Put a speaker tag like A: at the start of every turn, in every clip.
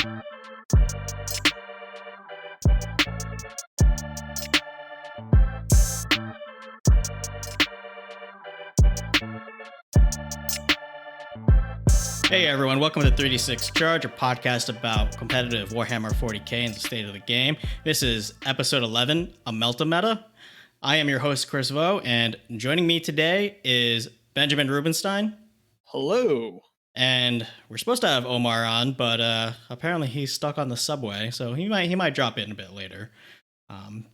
A: Hey everyone, welcome to 3D6 Charge, a podcast about competitive Warhammer 40k and the state of the game. This is episode 11, a Melta Meta. I am your host, Chris Vo, and joining me today is Benjamin Rubenstein.
B: Hello.
A: And we're supposed to have Omar on, but apparently he's stuck on the subway, so he might drop in a bit later.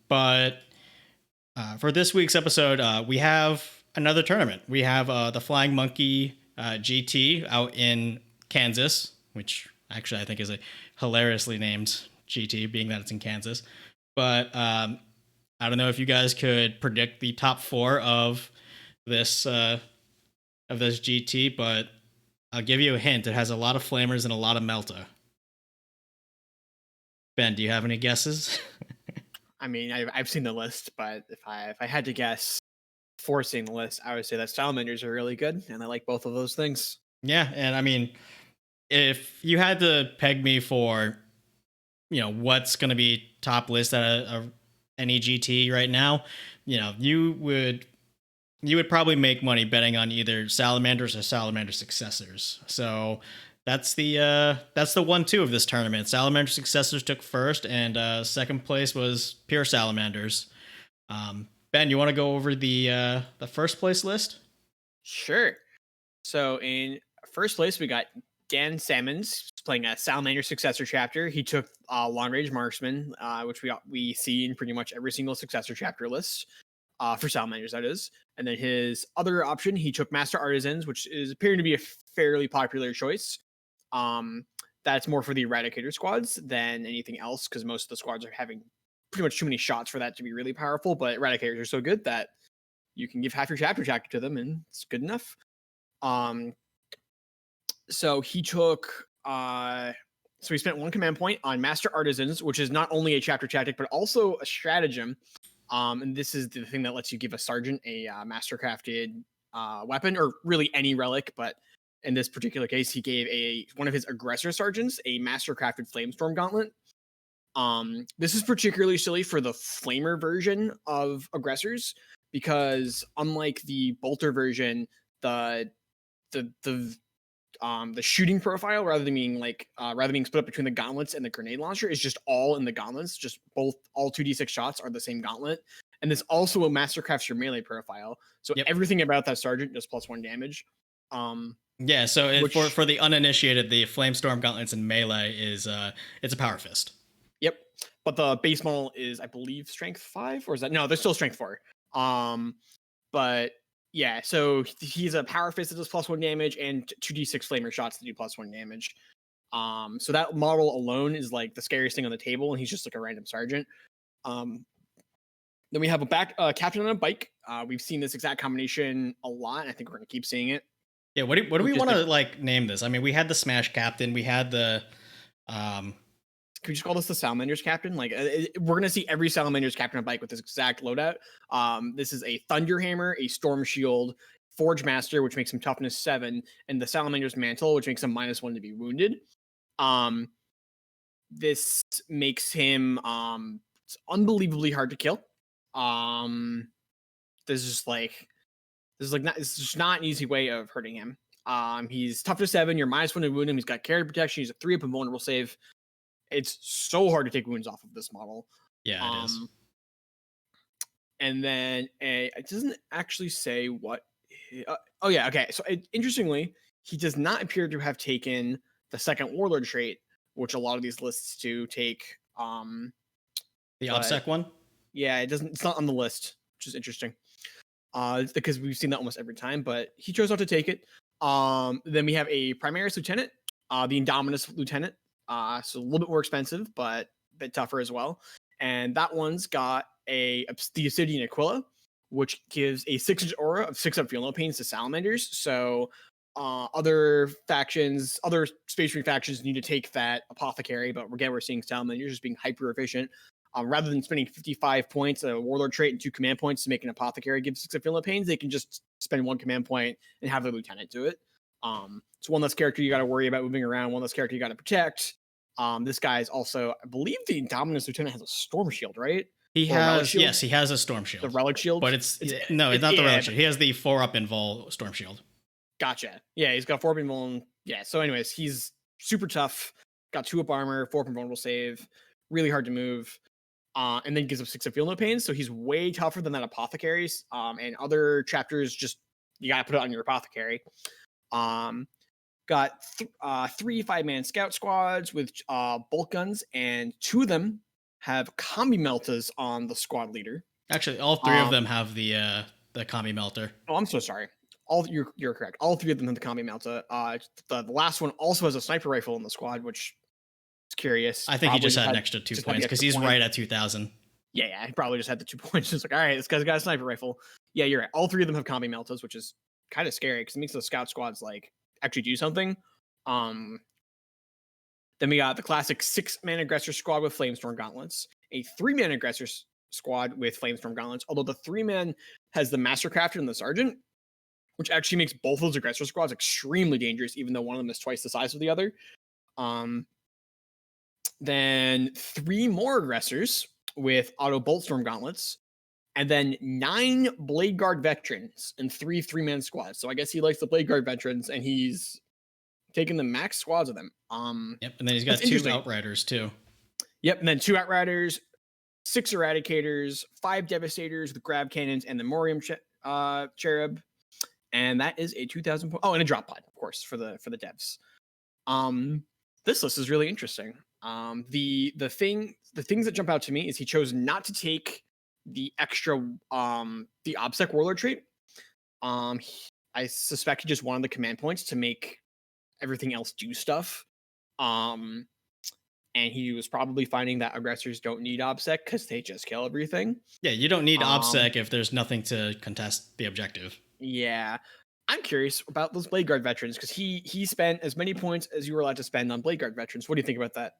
A: But for this week's episode, we have another tournament. We have the Flying Monkey GT out in Kansas, which actually I think is a hilariously named GT, being that it's in Kansas. But I don't know if you guys could predict the top four of this GT, but I'll give you a hint. It has a lot of flamers and a lot of Melta. Ben, do you have any guesses?
B: I mean, I've seen the list, but if I had to guess, before seeing the list, I would say that Salamanders are really good, and I like both of those things.
A: Yeah, and I mean, if you had to peg me for, what's going to be top list at any GT right now, you would probably make money betting on either Salamanders or Salamander Successors. So that's the 1-2 of this tournament. Salamander Successors took first, and second place was pure Salamanders. Ben, you want to go over the first place list?
B: Sure. So in first place, we got Dan Salmons playing a Salamander Successor chapter. He took Long Range Marksman, which we see in pretty much every single Successor chapter list for Salamanders, that is. And then his other option, he took Master Artisans, which is appearing to be a fairly popular choice. That's more for the Eradicator squads than anything else, because most of the squads are having pretty much too many shots for that to be really powerful, but Eradicators are so good that you can give half your chapter to them and it's good enough. So he took so he spent one command point on Master Artisans, which is not only a chapter tactic but also a stratagem. And this is the thing that lets you give a sergeant a master crafted weapon, or really any relic, but in this particular case he gave one of his aggressor sergeants a master crafted flamestorm gauntlet. This is particularly silly for the flamer version of aggressors, because unlike the bolter version, the shooting profile, rather than being split up between the gauntlets and the grenade launcher, is just all in the gauntlets. Just all 2d6 shots are the same gauntlet, and this also mastercrafts your melee profile. So everything about that sergeant does +1 damage.
A: Yeah. So for the uninitiated, the Flamestorm gauntlets in melee is it's a power fist.
B: Yep. But the base model is, I believe, strength 5, or is that? No, they're still strength 4. But yeah, so he's a power fist that does +1 damage and 2d6 flamer shots that do +1 damage. So that model alone is like the scariest thing on the table, and he's just like a random sergeant. Then we have a captain on a bike. We've seen this exact combination a lot, and I think we're gonna keep seeing it.
A: Yeah, what do we want to name this? I mean, we had the Smash Captain, we had the
B: Can we just call this the Salamanders captain? We're going to see every Salamanders captain on a bike with this exact loadout. This is a Thunder Hammer, a Storm Shield, Forge Master, which makes him toughness 7, and the Salamander's Mantle, which makes him -1 to be wounded. This makes him it's unbelievably hard to kill. It's just not an easy way of hurting him. He's toughness 7, you're -1 to wound him. He's got carry protection. He's a 3-up invulnerable save. It's so hard to take wounds off of this model.
A: Yeah, it is.
B: And then it doesn't actually say what. Okay. So interestingly, he does not appear to have taken the second Warlord trait, which a lot of these lists do take.
A: The OBSEC one?
B: Yeah, it doesn't. It's not on the list, which is interesting. Because we've seen that almost every time, but he chose not to take it. Then we have a Primaris Lieutenant, the Indominus Lieutenant. So a little bit more expensive, but a bit tougher as well. And that one's got the Obsidian Aquila, which gives a 6-inch aura of 6-up Feel No Pains to Salamanders. So other Space Marine factions need to take that Apothecary, but again, we're seeing Salamanders just being hyper efficient. Rather than spending 55 points, a Warlord trait, and 2 command points to make an Apothecary give 6 Feel No Pains, they can just spend 1 command point and have the Lieutenant do it. It's one less character you got to worry about moving around, one less character you got to protect. This guy is also, I believe, the Indominus Lieutenant has a storm shield, right?
A: He
B: Or a relic
A: has,
B: shield.
A: yes, he has a storm
B: The
A: shield,
B: relic shield.
A: but it's
B: It's
A: no, it's
B: it,
A: not the
B: yeah.
A: relic shield. He has the 4-up invul storm shield.
B: Gotcha. Yeah, he's got 4 invulnerable. Yeah. So, anyways, he's super tough. Got 2 up armor, 4 invulnerable save. Really hard to move. And then gives up 6 of feel no pain. So he's way tougher than that apothecaries. And other chapters, just you gotta put it on your apothecary. Got 3 5-man scout squads with bolt guns, and 2 of them have combi meltas on the squad leader.
A: Actually, all 3 of them have the combi melter.
B: Oh, I'm so sorry. You're correct. All 3 of them have the combi melta. The last one also has a sniper rifle in the squad, which is curious.
A: I think he just had an extra 2 points because he's right at 2,000.
B: Yeah, he probably just had the 2 points. Just like, all right, this guy's got a sniper rifle. Yeah, you're right. All 3 of them have combi meltas, which is kind of scary because it makes the scout squads like actually do something. Then we got the classic 6-man aggressor squad with flamestorm gauntlets, a 3-man aggressor squad with flamestorm gauntlets. Although the 3-man has the mastercrafter and the sergeant, which actually makes both of those aggressor squads extremely dangerous, even though one of them is twice the size of the other. Then 3 more aggressors with auto boltstorm gauntlets, and then 9 blade guard veterans and 3 3-man squads. So I guess he likes the blade guard veterans, and he's taking the max squads of them.
A: Yep, and then he's got 2 outriders too.
B: Yep, and then 2 outriders, 6 eradicators, 5 devastators with grab cannons, and the Morium cherub. And that is a 2,000 point. Oh, and a drop pod, of course, for the devs. This list is really interesting. The things that jump out to me is he chose not to take the extra the OBSEC warlord trait. I suspect he just wanted the command points to make everything else do stuff. And he was probably finding that aggressors don't need OBSEC because they just kill everything.
A: Yeah, you don't need OBSEC if there's nothing to contest the objective.
B: Yeah. I'm curious about those Blade Guard veterans because he spent as many points as you were allowed to spend on Blade Guard veterans. What do you think about that?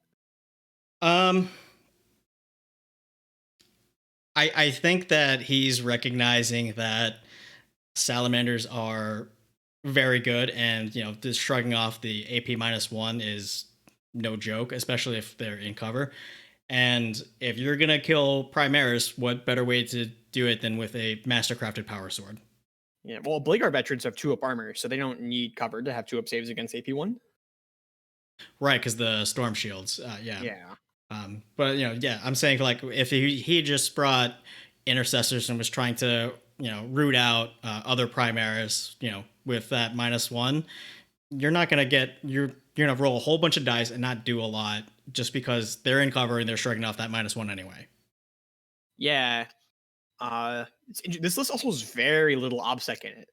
A: I think that he's recognizing that Salamanders are very good, and just shrugging off the AP -1 is no joke, especially if they're in cover. And if you're gonna kill Primaris, what better way to do it than with a mastercrafted power sword?
B: Yeah, well, Blade Guard veterans have 2 up armor, so they don't need cover to have 2 up saves against AP1.
A: Right, because the storm shields. Yeah.
B: Yeah.
A: But yeah, I'm saying like if he just brought intercessors and was trying to root out other Primaris, with that -1, you're not gonna get you're gonna roll a whole bunch of dice and not do a lot just because they're in cover and they're shrugging off that -1 anyway.
B: Yeah. This list also has very little OBSEC in it.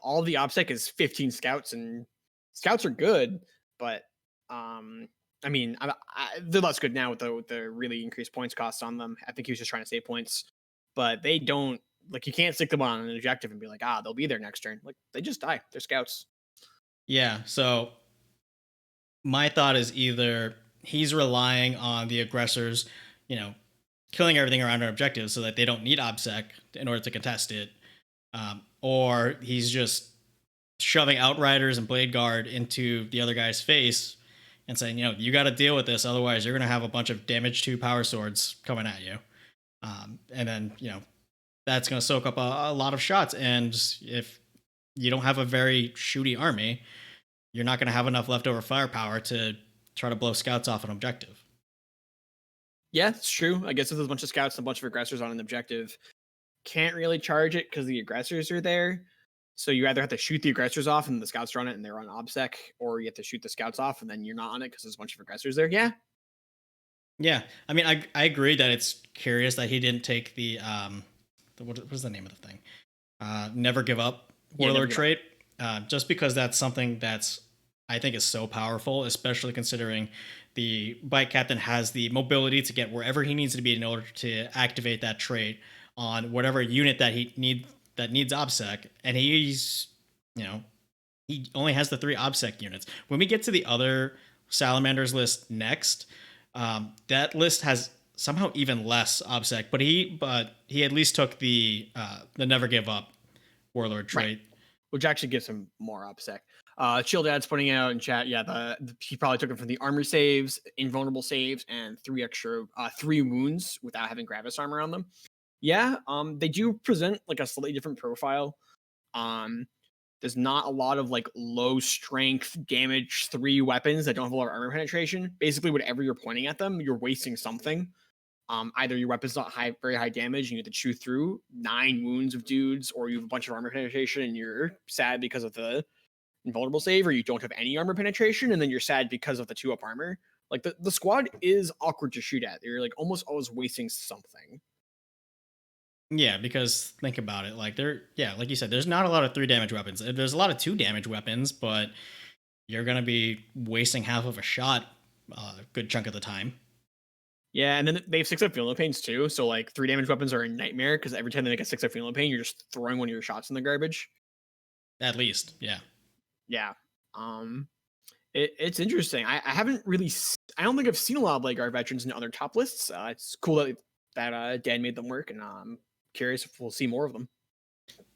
B: All the OBSEC is 15 scouts, and scouts are good, but I mean, they're less good now with the really increased points cost on them. I think he was just trying to save points, but they don't like you can't stick them on an objective and be like, they'll be there next turn. Like they just die. They're scouts.
A: Yeah. So my thought is either he's relying on the aggressors, killing everything around our objective so that they don't need OBSEC in order to contest it, or he's just shoving outriders and blade guard into the other guy's face and saying, you got to deal with this, otherwise you're going to have a bunch of damage 2 power swords coming at you, and then that's going to soak up a lot of shots, and if you don't have a very shooty army, you're not going to have enough leftover firepower to try to blow scouts off an objective.
B: Yeah, it's true. I guess if there's a bunch of scouts and a bunch of aggressors on an objective, can't really charge it because the aggressors are there. So you either have to shoot the aggressors off and the scouts are on it and they're on OBSEC, or you have to shoot the scouts off and then you're not on it because there's a bunch of aggressors there. Yeah.
A: Yeah. I mean, I agree that it's curious that he didn't take the what was the name of the thing? Never Give Up Warlord trait. Just because that's something that's I think is so powerful, especially considering the bike captain has the mobility to get wherever he needs to be in order to activate that trait on whatever unit that needs OBSEC, and he's he only has the 3 OBSEC units. When we get to the other Salamanders list next, that list has somehow even less OBSEC, but he at least took the Never Give Up Warlord trait.
B: Right. Which actually gives him more OBSEC. Chill Dad's putting out in chat. Yeah, he probably took it from the armor saves, invulnerable saves, and 3 wounds without having Gravis armor on them. Yeah, they do present like a slightly different profile. Um, there's not a lot of like low strength damage 3 weapons that don't have a lot of armor penetration. Basically, whatever you're pointing at them, you're wasting something. Either your weapon's not very high damage and you have to chew through 9 wounds of dudes, or you have a bunch of armor penetration and you're sad because of the invulnerable save, or you don't have any armor penetration and then you're sad because of the 2-up armor. Like the squad is awkward to shoot at. You're like almost always wasting something.
A: Yeah, because think about it. Like like you said, there's not a lot of 3 damage weapons. There's a lot of 2 damage weapons, but you're gonna be wasting half of a shot a good chunk of the time.
B: Yeah, and then they have 6-up Feeling No Pains too. So like 3 damage weapons are a nightmare because every time they make a 6-up Feeling No Pain, you're just throwing one of your shots in the garbage.
A: At least, yeah.
B: Yeah. It's interesting. I haven't really. I don't think I've seen a lot of Blade Guard veterans in other top lists. It's cool that Dan made them work, and I'm curious if we'll see more of them.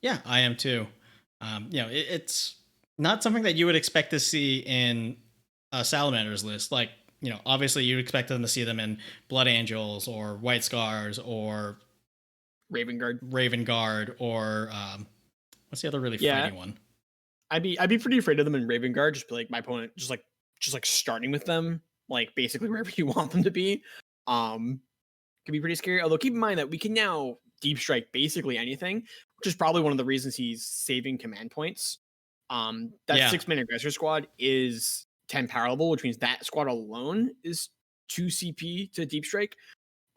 A: Yeah, I am too. It's not something that you would expect to see in a Salamanders list. Like, obviously you'd expect them to see them in Blood Angels or White Scars or
B: Raven
A: Guard, or what's the other really fighty one?
B: I'd be pretty afraid of them in Raven Guard. Just be like my opponent, just like starting with them, like basically wherever you want them to be. Could be pretty scary. Although keep in mind that we can now deep strike basically anything, which is probably one of the reasons he's saving command points. That 6-man aggressor squad is 10 power level, which means that squad alone is 2 CP to deep strike.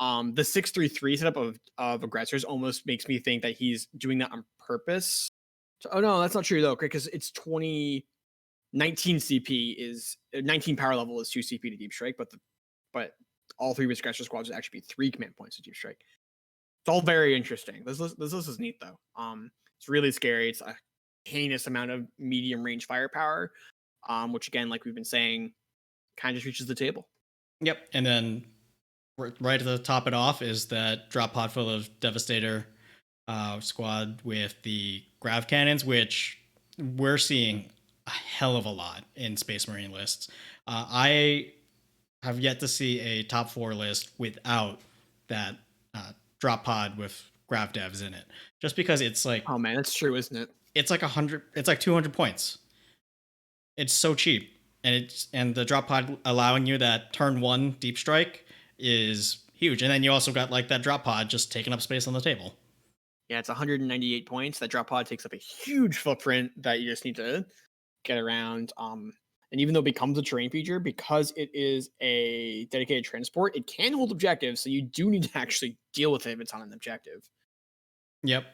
B: The 6-3-3 setup of aggressors almost makes me think that he's doing that on purpose. Oh no, that's not true though, because it's 19 CP is 19 power level is 2 CP to deep strike, but all 3 aggressor squads would actually be 3 command points to deep strike. It's all very interesting. This list is neat though. It's really scary. It's a heinous amount of medium range firepower, which again, like we've been saying, kind of just reaches the table.
A: Yep, and then right at the top it off is that drop pod full of Devastator squad with the grav cannons, which we're seeing a hell of a lot in Space Marine lists. I have yet to see a top 4 list without that drop pod with grav devs in it, just because it's like,
B: oh man, that's true, isn't it?
A: It's like 100, it's like 200 points. It's so cheap, and the drop pod allowing you that turn 1 deep strike is huge, and then you also got like that drop pod just taking up space on the table.
B: Yeah, it's 198 points. That drop pod takes up a huge footprint that you just need to get around. And even though it becomes a terrain feature, because it is a dedicated transport, it can hold objectives. So you do need to actually deal with it if it's on an objective.
A: Yep.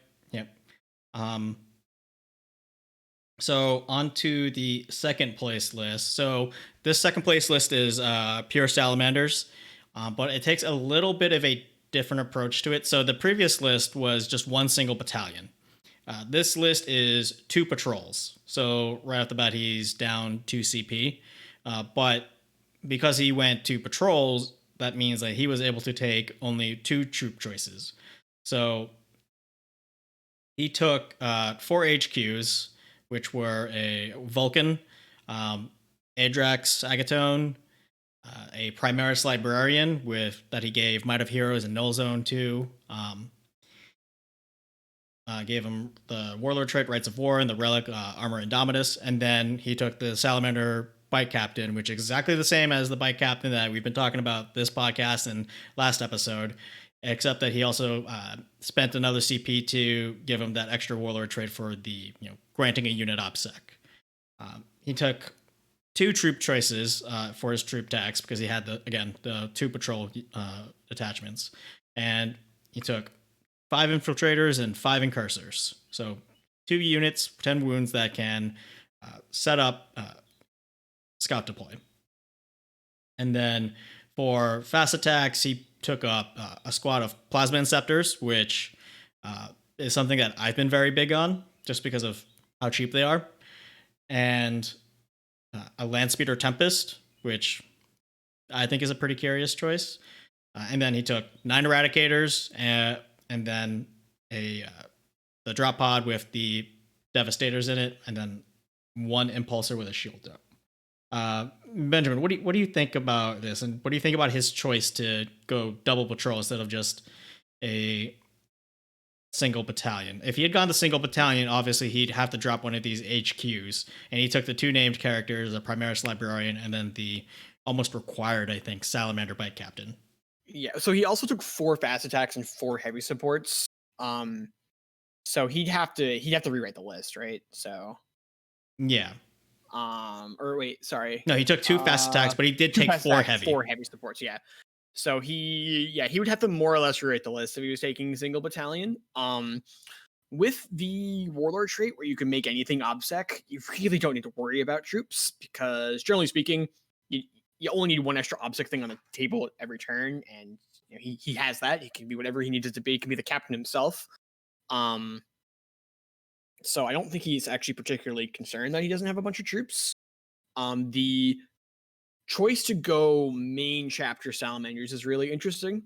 A: So on to the second place list. So this second place list is pure Salamanders, but it takes a little bit of a different approach to it. So the previous list was just 1 single battalion. This list is 2 patrols. So right off the bat, he's down 2 CP. But because he went 2 patrols, that means that he was able to take only 2 troop choices. So he took 4 HQs, which were a Vulcan, Adrax Agatone, a Primaris Librarian that he gave Might of Heroes and Null Zone to. Gave him the Warlord trait, Rights of War, and the Relic, Armor Indomitus. And then he took the Salamander Bike Captain, which is exactly the same as the Bike Captain that we've been talking about this podcast and last episode, except that he also spent another CP to give him that extra Warlord trait for the, granting a unit OPSEC. He took 2 troop choices for his troop tax because he had the 2 patrol attachments, and he took 5 infiltrators and 5 incursors. So 2 units, 10 wounds that can set up scout deploy. And then for fast attacks, he took up a squad of plasma inceptors, which is something that I've been very big on just because of how cheap they are. And a Landspeeder Tempest, which I think is a pretty curious choice. And then he took 9 Eradicators and then the drop pod with the Devastators in it, and then one impulsor with a shield up. Benjamin, what do you think about this, and what do you think about his choice to go double patrol instead of just a single battalion? If he had gone the single battalion, obviously he'd have to drop one of these HQs, and he took the two named characters, a Primaris Librarian, and then the almost required, I think, Salamander Bike Captain.
B: Yeah, so he also took 4 fast attacks and 4 heavy supports. So he'd have to rewrite the list, right? So
A: Yeah.
B: or wait, sorry.
A: No, he took 2 fast attacks, but he did
B: 2
A: take
B: fast
A: 4
B: attacks,
A: heavy.
B: 4 heavy supports, yeah. So he would have to more or less rewrite the list if he was taking single battalion. With the warlord trait where you can make anything obsec, you really don't need to worry about troops, because generally speaking, you only need 1 extra obsec thing on the table every turn, and you know, he has that. He can be whatever he needs it to be. He can be the captain himself. So I don't think he's actually particularly concerned that he doesn't have a bunch of troops. The choice to go main chapter Salamanders is really interesting.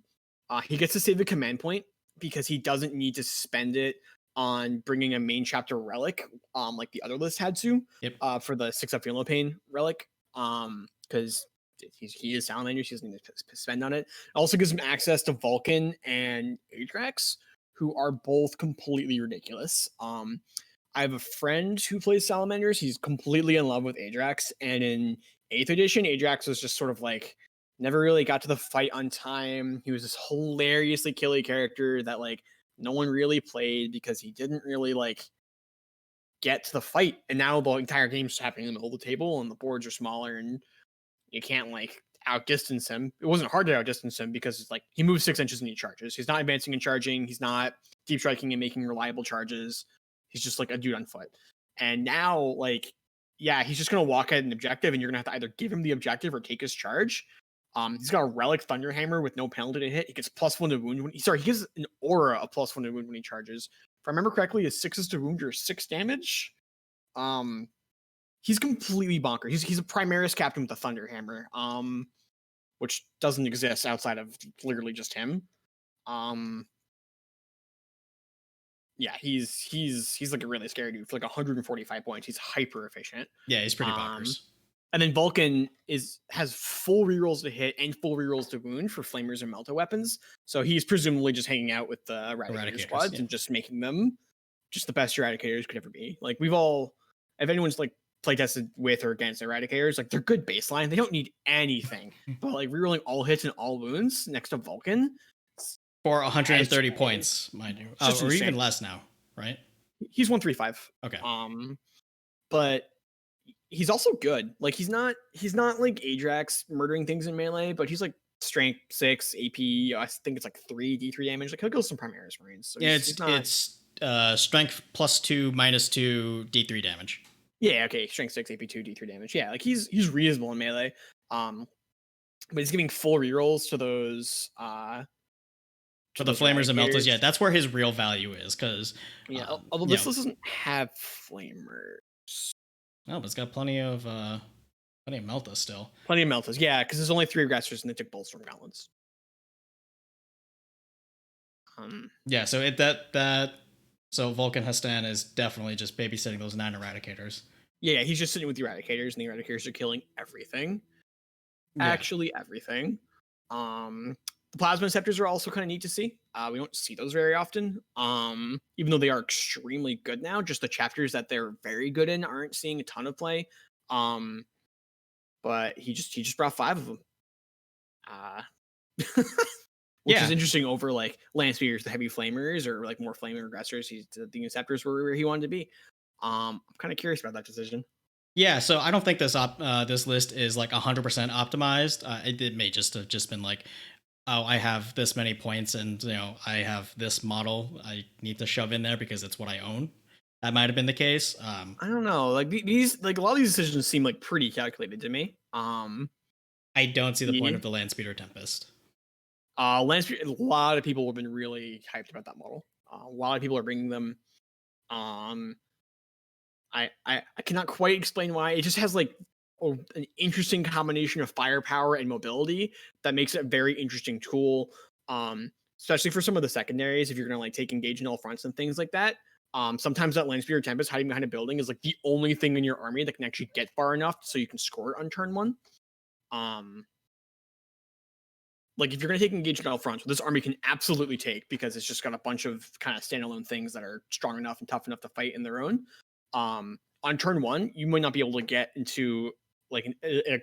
B: He gets to save the command point because he doesn't need to spend it on bringing a main chapter relic, like the other list had to.
A: Yep.
B: For the 6 up Pain relic, because he is Salamanders, he doesn't need to spend on it. It also gives him access to Vulcan and Adrax, who are both completely ridiculous. I have a friend who plays Salamanders. He's completely in love with Adrax, and in 8th edition, Adrax was just sort of like never really got to the fight on time. He was this hilariously killy character that like no one really played because he didn't really like get to the fight. And now the entire game's happening in the middle of the table, and the boards are smaller, and you can't like outdistance him. It wasn't hard to outdistance him because it's like he moves 6 inches and he charges. He's not advancing and charging. He's not deep striking and making reliable charges. He's just like a dude on foot. And now, like, yeah, he's just gonna walk at an objective, and you're gonna have to either give him the objective or take his charge. He's got a relic Thunderhammer with no penalty to hit. He gets +1 to wound when he gives an aura of +1 to wound when he charges. If I remember correctly, his 6 is to wound or 6 damage. He's completely bonkers. He's a Primaris captain with a Thunderhammer, which doesn't exist outside of literally just him. Yeah, he's like a really scary dude for like 145 points. He's hyper efficient.
A: Yeah, he's pretty bonkers.
B: And then Vulcan has full rerolls to hit and full rerolls to wound for flamers and melta weapons. So he's presumably just hanging out with the Eradicator squads and just making them just the best Eradicators could ever be. Like if anyone's like playtested with or against Eradicators, like they're good baseline. They don't need anything. But like rerolling all hits and all wounds next to Vulcan
A: for 130 points, mind you, or even less now, right?
B: He's 135.
A: Okay.
B: But he's also good. Like he's not like Adrax murdering things in melee, but he's like strength 6 AP. I think it's like 3 D3 damage. Like he'll kill some Primaris Marines. So
A: yeah, it's strength +2 -2 D3 damage.
B: Yeah, okay, strength 6 AP 2 D3 damage. Yeah, like he's reasonable in melee. But he's giving full rerolls to those
A: for the flamers and meltas. Yeah, that's where his real value is, because
B: although this list doesn't have flamers.
A: No, but it's got plenty of meltas still.
B: Plenty of meltas, yeah, because there's only 3 aggressors and they took bolts from gauntlets.
A: Yeah, so so Vulcan Hestan is definitely just babysitting those 9 Eradicators.
B: Yeah, he's just sitting with the Eradicators, and the Eradicators are killing everything. Yeah. Actually, everything. The Plasma Scepters are also kind of neat to see. We don't see those very often. Even though they are extremely good now, just the chapters that they're very good in aren't seeing a ton of play. But he just brought 5 of them. Which is interesting over like Land Spears, the heavy flamers, or like more flaming aggressors. The Inceptors were where he wanted to be. I'm kind of curious about that decision.
A: Yeah, so I don't think this list is like 100% optimized. It may just have been like, oh, I have this many points, and I have this model I need to shove in there because it's what I own. That might have been the case.
B: I don't know. Like these, like a lot of these decisions seem like pretty calculated to me.
A: I don't see the point of the Landspeeder Tempest.
B: Landspeeder, a lot of people have been really hyped about that model. A lot of people are bringing them. I cannot quite explain why. It just has like an interesting combination of firepower and mobility that makes it a very interesting tool. Especially for some of the secondaries, if you're gonna like take engage in all fronts and things like that. Sometimes that Land Speeder Tempest hiding behind a building is like the only thing in your army that can actually get far enough so you can score it on turn one. Um, like if you're going to take engagement out front, this army can absolutely take because it's just got a bunch of kind of standalone things that are strong enough and tough enough to fight in their own. On turn one, you might not be able to get into like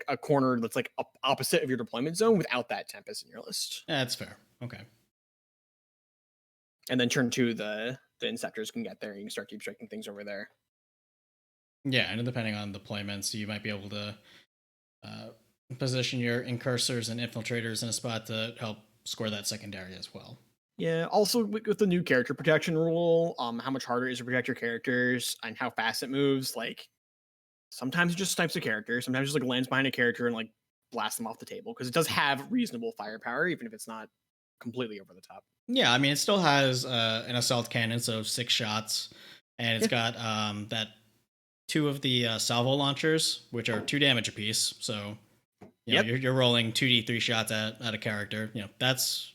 B: a corner that's like opposite of your deployment zone without that Tempest in your list.
A: That's fair. Okay.
B: And then turn two, the Inceptors can get there. And you can start deep striking things over there.
A: Yeah, and depending on deployments, you might be able to position your incursors and infiltrators in a spot to help score that secondary as well.
B: Yeah. Also, with the new character protection rule, how much harder it is to protect your characters and how fast it moves. Like sometimes it just snipes a character. Sometimes it just like lands behind a character and like blasts them off the table because it does have reasonable firepower, even if it's not completely over the top.
A: Yeah, I mean, it still has an assault cannon, so 6 shots, and it's got that 2 of the salvo launchers, which are 2 damage apiece. So you know, you're rolling 2d3 shots at a character. You know, that's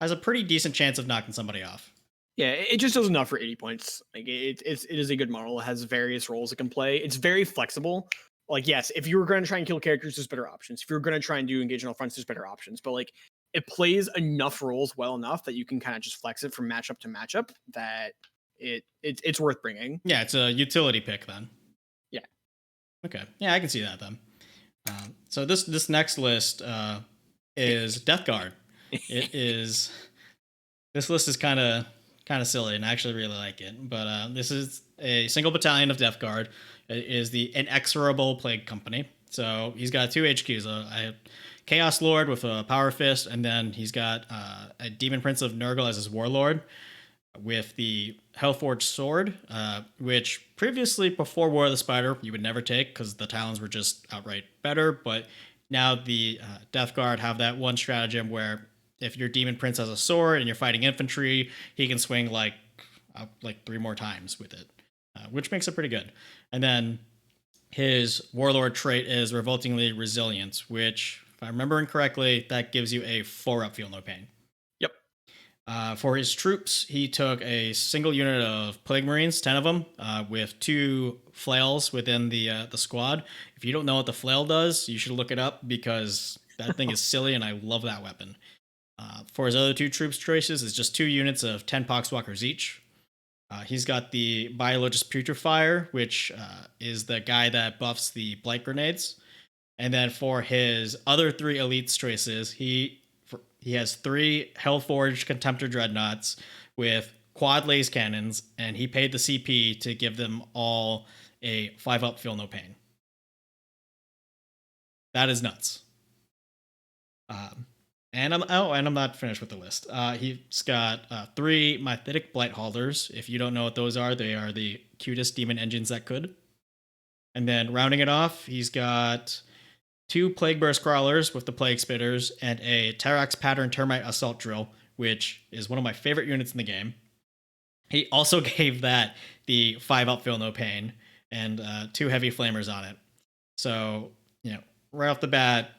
A: has a pretty decent chance of knocking somebody off.
B: Yeah, it just does enough for 80 points. Like it is a good model. It has various roles it can play. It's very flexible. Like, yes, if you were going to try and kill characters, there's better options. If you're going to try and do engage on fronts, there's better options. But like, it plays enough roles well enough that you can kind of just flex it from matchup to matchup. That it's worth bringing.
A: Yeah, it's a utility pick then.
B: Yeah.
A: Okay. Yeah, I can see that then. So this next list is Death Guard. It is this list is kind of silly, and I actually really like it. But this is a single battalion of Death Guard. It is the Inexorable Plague Company. So he's got 2 HQs. A Chaos Lord with a Power Fist, and then he's got a Demon Prince of Nurgle as his Warlord with the Hellforged Sword, which previously, before War of the Spider, you would never take because the Talons were just outright better. But now the Death Guard have that one stratagem where if your Demon Prince has a sword and you're fighting infantry, he can swing like 3 more times with it, which makes it pretty good. And then his Warlord trait is Revoltingly Resilient, which, if I'm remembering correctly, that gives you a 4-up Feel No Pain.
B: Yep.
A: For his troops, he took a single unit of Plague Marines, 10 of them, with 2 flails within the squad. If you don't know what the flail does, you should look it up because that thing is silly and I love that weapon. For his other 2 troops choices, it's just 2 units of 10 Poxwalkers each. He's got the Biologist Putrefier, which is the guy that buffs the Blight Grenades. And then for his other 3 elites choices, he has 3 Hellforged Contemptor Dreadnoughts with quad laser cannons, and he paid the CP to give them all a 5-up Feel No Pain. That is nuts. And I'm not finished with the list. He's got 3 Mythic Blight Haulers. If you don't know what those are, they are the cutest demon engines that could. And then rounding it off, he's got 2 Plague Burst Crawlers with the Plague Spitters and a Terax Pattern Termite Assault Drill, which is one of my favorite units in the game. He also gave that the 5-up Feel No Pain and 2 Heavy Flamers on it. So, you know, right off the bat,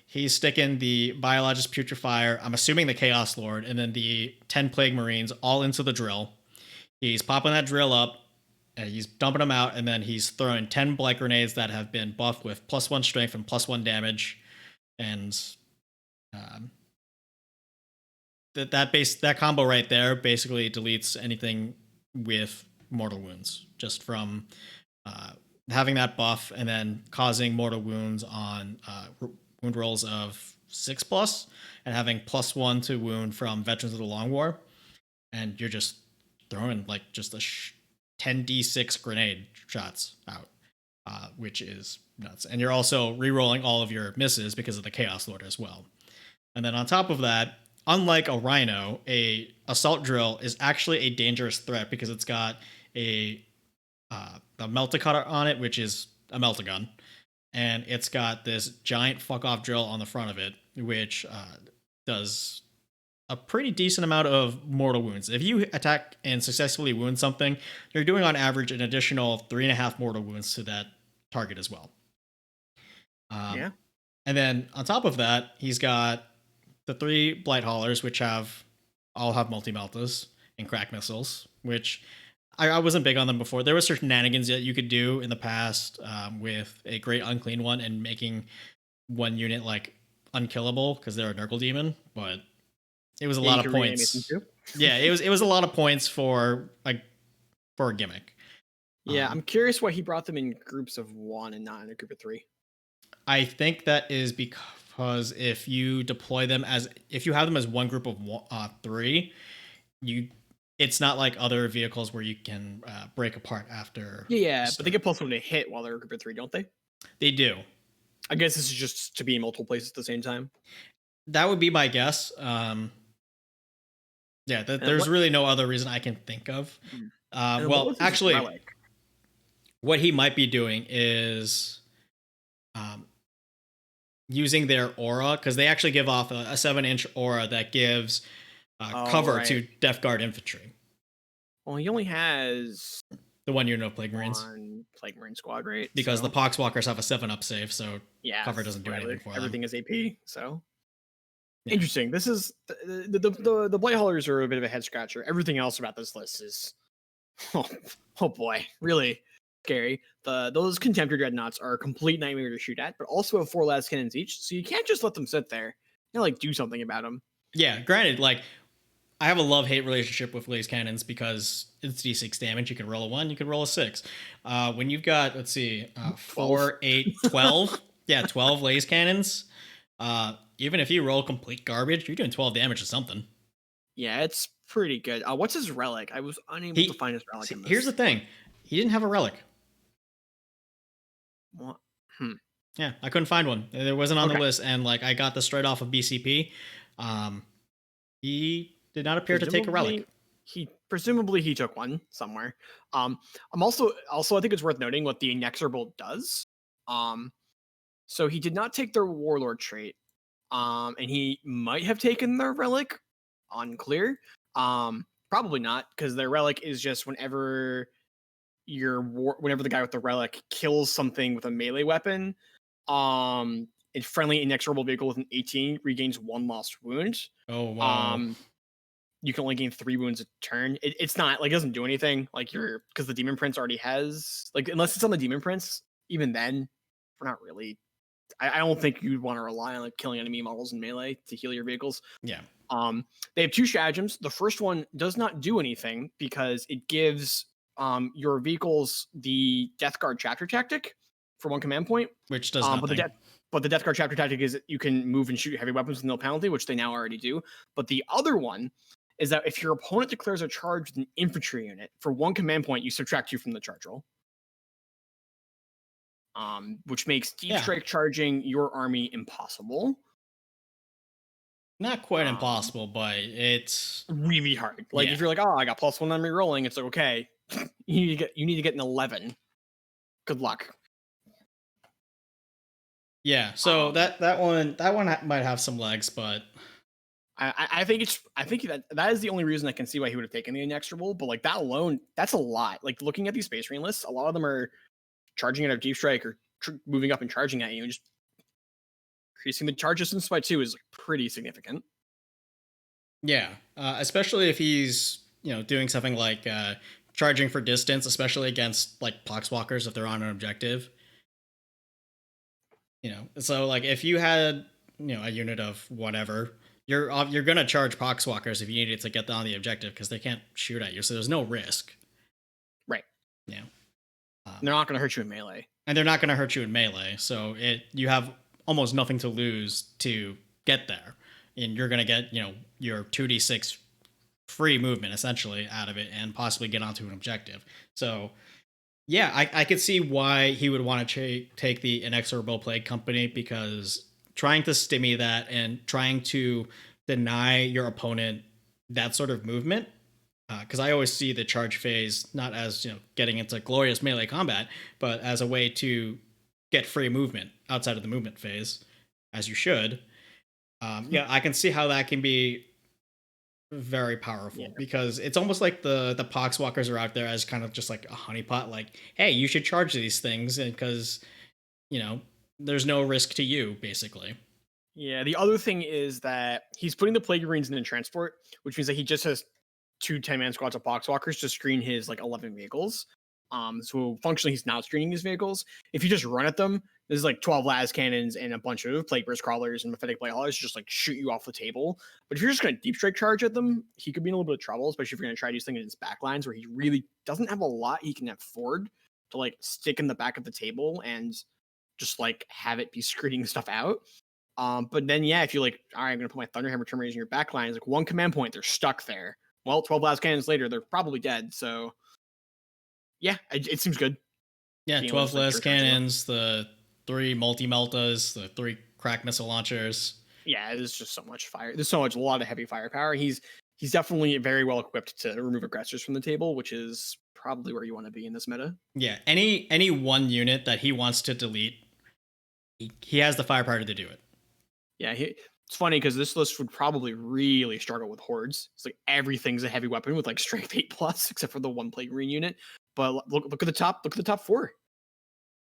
A: he's sticking the Biologist Putrefier, I'm assuming the Chaos Lord, and then the 10 Plague Marines all into the drill. He's popping that drill up, and he's dumping them out, and then he's throwing 10 Blight Grenades that have been buffed with +1 strength and +1 damage. And that combo right there basically deletes anything with mortal wounds, just from having that buff and then causing mortal wounds on wound rolls of 6+ and having +1 to wound from Veterans of the Long War. And you're just throwing like just 10d6 grenade shots out, which is nuts. And you're also re-rolling all of your misses because of the Chaos Lord as well. And then on top of that, unlike a Rhino, a Assault Drill is actually a dangerous threat because it's got a Melta Cutter on it, which is a Melta Gun. And it's got this giant fuck-off drill on the front of it, which does a pretty decent amount of mortal wounds. If you attack and successfully wound something, you're doing on average an additional 3.5 mortal wounds to that target as well. Yeah. And then on top of that, he's got the 3 Blight Haulers, which all have multi-meltas and crack missiles, which I wasn't big on them before. There were certain shenanigans that you could do in the past with a great unclean one and making one unit like unkillable because they're a Nurgle demon, but it was a
B: Yeah, you
A: lot of
B: can reanimate them
A: points.
B: too.
A: Yeah, it was a lot of points for like for a gimmick.
B: Yeah, I'm curious why he brought them in groups of 1 and not in a group of 3.
A: I think that is because if you deploy them as if you have them as one group of three, you it's not like other vehicles where you can break apart after.
B: Yeah, but they get +1 to hit while they're a group of 3, don't they?
A: They do.
B: I guess this is just to be in multiple places at the same time.
A: That would be my guess. Yeah, there's
B: What
A: really no other reason I can think of.
B: and then what
A: Well,
B: was his
A: actually,
B: relic?
A: what he might be doing is um, using their aura because they actually give off a 7-inch aura that gives
B: Oh,
A: cover
B: right.
A: to Death Guard infantry.
B: Well, he only has
A: The one unit of Plague Marines.
B: 1 Plague Marine squad, right?
A: Because
B: So,
A: the Poxwalkers have a 7-up save, so
B: yeah,
A: cover doesn't do anything for them.
B: everything is AP, so.
A: Yeah.
B: Interesting. This is the Blight Haulers are a bit of a head scratcher. Everything else about this list is oh boy, really scary. Those Contemptor Dreadnoughts are a complete nightmare to shoot at, but also have 4 last cannons each, so you can't just let them sit there. You gotta, like, do something about them.
A: Yeah, granted, like I have a love-hate relationship with laser cannons because it's d6 damage. You can roll a 1, you can roll a 6. When you've got, let's see, 4, 8, 12. Yeah, 12 laser cannons. Even if you roll complete garbage, you're doing 12 damage to something.
B: Yeah, it's pretty good. What's his relic? I was unable to find his relic.
A: See,
B: In this.
A: here's the thing. He didn't have a relic.
B: What?
A: Yeah, I couldn't find one. There wasn't on the list, and like I got this straight off of BCP. He did not appear to take a relic.
B: Presumably he took one somewhere. I'm also I think it's worth noting what the Inexorable does. So he did not take their Warlord trait. And he might have taken their relic. Unclear. Probably not, because their relic is just whenever whenever the guy with the relic kills something with a melee weapon, a friendly inexorable vehicle with an 18 regains 1 lost wound.
A: Oh wow.
B: You can only gain 3 wounds a turn. It's not like it doesn't do anything. Like because the Demon Prince already has, like, unless it's on the Demon Prince, even then, we're not really. I don't think you'd want to rely on like killing enemy models in melee to heal your vehicles.
A: Yeah.
B: They have 2 stratagems. The first one does not do anything because it gives your vehicles the Death Guard chapter tactic for 1 command point,
A: which does nothing.
B: But the Death Guard chapter tactic is that you can move and shoot heavy weapons with no penalty, which they now already do. But the other one is that if your opponent declares a charge with an infantry unit, for 1 command point, you subtract 2 from the charge roll. Which makes deep strike charging your army impossible.
A: Not quite impossible, but it's
B: really hard. Like if you're like, oh, I got +1 on rerolling, it's like, okay, you need to get an 11. Good luck.
A: Yeah, so that one might have some legs, but
B: I think that is the only reason I can see why he would have taken the Inexorable. But like that alone, that's a lot. Like looking at these Space Marine lists, a lot of them are charging at a deep strike or moving up and charging at you, and just increasing the charge distance by 2 is like pretty significant.
A: Yeah, especially if he's doing something like charging for distance, especially against like Poxwalkers if they're on an objective. So like if you had a unit of whatever, you're gonna charge Poxwalkers if you needed to get on the objective because they can't shoot at you, so there's no risk.
B: Right.
A: Yeah.
B: They're not gonna hurt you in melee.
A: And they're not gonna hurt you in melee, so you have almost nothing to lose to get there, and you're gonna get your 2d6 free movement essentially out of it, and possibly get onto an objective. So. Yeah, I could see why he would want to take the Inexorable Plague Company, because trying to stimmy that and trying to deny your opponent that sort of movement, because I always see the charge phase not as getting into glorious melee combat, but as a way to get free movement outside of the movement phase, as you should. Yeah, I can see how that can be very powerful, because it's almost like the Poxwalkers are out there as kind of just like a honeypot, like, hey, you should charge these things, and because there's no risk to you, basically.
B: Yeah, the other thing is that he's putting the Plague Marines in transport, which means that he just has two 10-man squads of Poxwalkers to screen his like 11 vehicles. So functionally, he's not screening his vehicles. If you just run at them, there's like 12 las cannons and a bunch of plague burst crawlers and pathetic blade haulers just like shoot you off the table. But if you're just going to deep strike charge at them, he could be in a little bit of trouble, especially if you're going to try to do something in his back lines where he really doesn't have a lot he can afford to like stick in the back of the table and just like have it be screening stuff out. But then yeah, if you like, all right, I'm going to put my Thunderhammer Terminators in your back lines, like one command point, they're stuck there. Well, 12 las cannons later, they're probably dead. So yeah, it seems good.
A: Yeah,
B: Being able to
A: 12
B: just, like,
A: less
B: charge them up.
A: cannons, the 3 multi-meltas, the 3 crack missile launchers.
B: Yeah, there's just so much fire. There's so much, a lot of heavy firepower. He's definitely very well equipped to remove aggressors from the table, which is probably where you want to be in this meta.
A: Yeah, any one unit that he wants to delete, he has the firepower to do it.
B: Yeah, it's funny because this list would probably really struggle with hordes. It's like everything's a heavy weapon with like strength 8+, except for the one plague marine unit. But look at the top. Look at the top 4.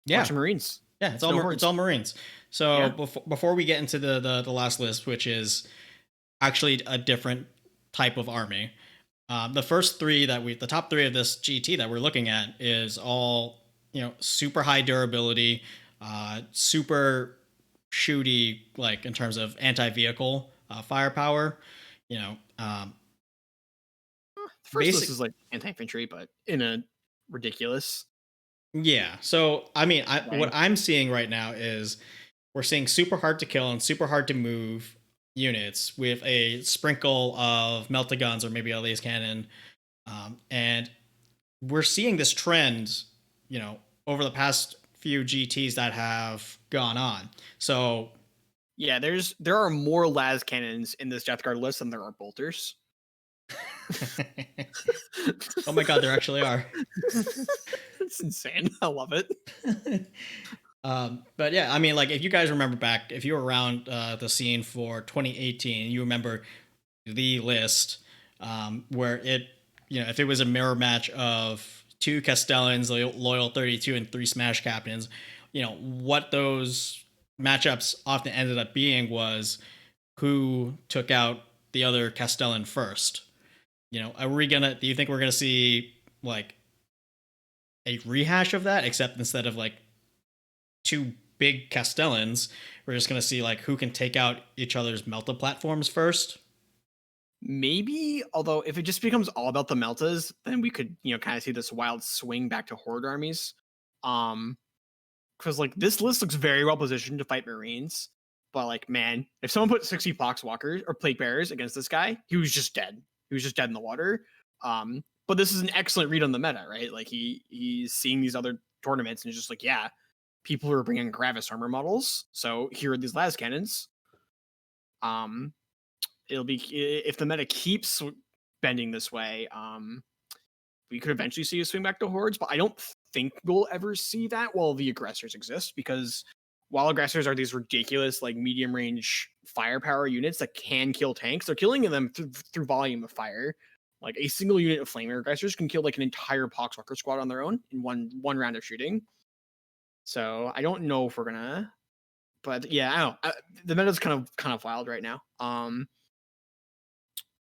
A: Yeah,
B: Bunch of Marines.
A: Yeah, it's all Marines. So
B: Yeah.
A: before we get into the last list, which is actually a different type of army, the top 3 of this GT that we're looking at is all super high durability, super shooty, like in terms of anti-vehicle firepower.
B: The first list is like anti-infantry, but in a ridiculous.
A: Yeah. So, I mean,
B: Right.
A: what I'm seeing right now is we're seeing super hard to kill and super hard to move units with a sprinkle of Melta guns or maybe a laser cannon. And we're seeing this trend, over the past few GTs that have gone on. So,
B: yeah, there are more las cannons in this Death Guard list than there are bolters.
A: oh my God, there actually are.
B: It's insane. I love it.
A: But yeah, I mean, like if you guys remember back, if you were around the scene for 2018, you remember the list where if it was a mirror match of 2 Castellans, Loyal 32, and 3 Smash Captains, what those matchups often ended up being was who took out the other Castellan first. Do you think we're gonna see like a rehash of that, except instead of like 2 big Castellans, we're just gonna see like who can take out each other's Melta platforms first?
B: Maybe, although if it just becomes all about the Meltas, then we could, kind of see this wild swing back to Horde armies. Because like this list looks very well positioned to fight Marines, but like man, if someone put 60 Poxwalkers or Plague Bearers against this guy, he was just dead. He was just dead in the water. But this is an excellent read on the meta, right? Like he's seeing these other tournaments and he's just like, yeah, people are bringing Gravis armor models, so here are these las cannons. It'll be, if the meta keeps bending this way, we could eventually see a swing back to hordes, but I don't think we'll ever see that while the aggressors exist, because while aggressors are these ridiculous like medium range firepower units that can kill tanks, they're killing them through volume of fire. Like a single unit of flamer aggressors can kill like an entire Poxwalker squad on their own in one round of shooting. So I don't know if we're gonna, but yeah, I don't know. The meta's kind of wild right now.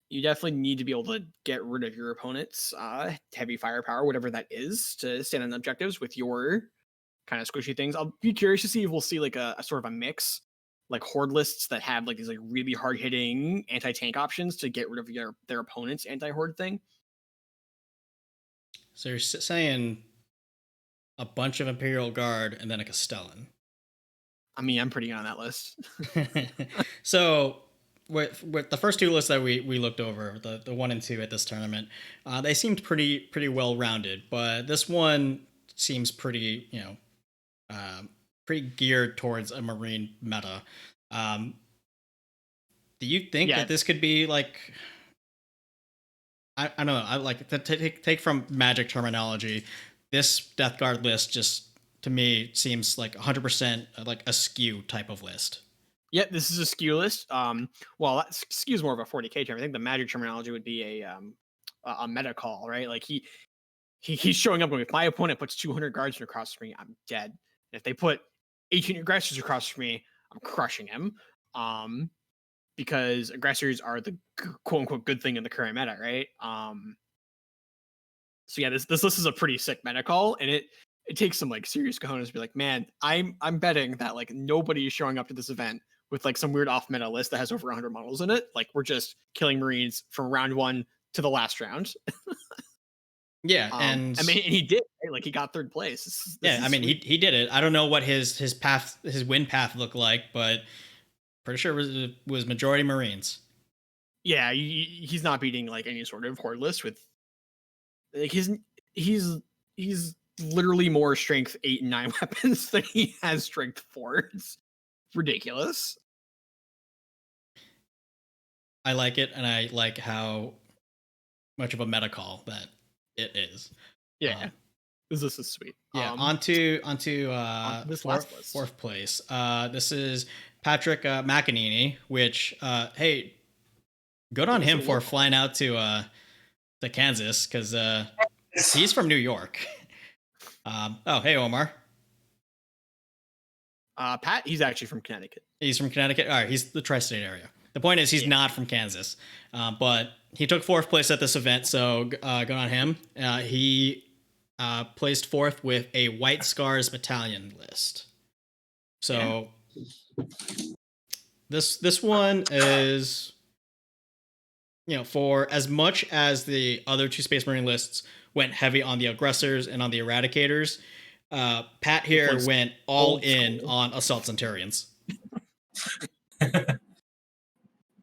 B: You definitely need to be able to get rid of your opponent's heavy firepower, whatever that is, to stand on objectives with your kind of squishy things. I'll be curious to see if we'll see like a sort of a mix, like horde lists that have like these like really hard hitting anti-tank options to get rid of their opponent's anti-horde thing.
A: So you're saying a bunch of Imperial Guard and then a Castellan.
B: I mean, I'm pretty good on that list.
A: So with the first 2 lists that we looked over, the 1 and 2 at this tournament, they seemed pretty well rounded, but this one seems pretty pretty geared towards a Marine meta. Do you think that this could be like, I don't know, I like to take from Magic terminology, this Death Guard list just to me seems like 100% like a skew type of list.
B: Yeah, this is a skew list. Well, that skews more of a 40k term. I think the Magic terminology would be a meta call, right? Like he's showing up going, if my opponent puts 200 guards across from me, I'm dead. And if they put 18 aggressors across from me, I'm crushing him. because aggressors are the quote unquote good thing in the current meta, right? So yeah, this list is a pretty sick meta call, and it takes some like serious cojones to be like, man, I'm betting that like nobody is showing up to this event with like some weird off meta list that has over 100 models in it. Like we're just killing Marines from round 1 to the last round.
A: Yeah, and
B: I mean, and he did, right? Like he got third place. This
A: yeah,
B: is sweet.
A: he did it. I don't know what his path, his win path looked like, but pretty sure it was majority Marines.
B: Yeah, he's not beating like any sort of horde list with like he's literally more strength 8 and 9 weapons than he has strength 4. It's ridiculous.
A: I like it, and I like how much of a meta call that it is.
B: Yeah, this is sweet.
A: Yeah, onto
B: this last list.
A: fourth place. This is Patrick McEnany, which hey, good on him for flying out to Kansas, because he's from New York. Oh, hey, Omar.
B: Pat, he's actually from Connecticut.
A: He's from Connecticut. All right, he's the tri-state area. The point is, he's not from Kansas, but he took fourth place at this event, so good on him. He placed fourth with a White Scars battalion list. So this one is, for as much as the other two Space Marine lists went heavy on the aggressors and on the eradicators, Pat here went all in on Assault Centurions.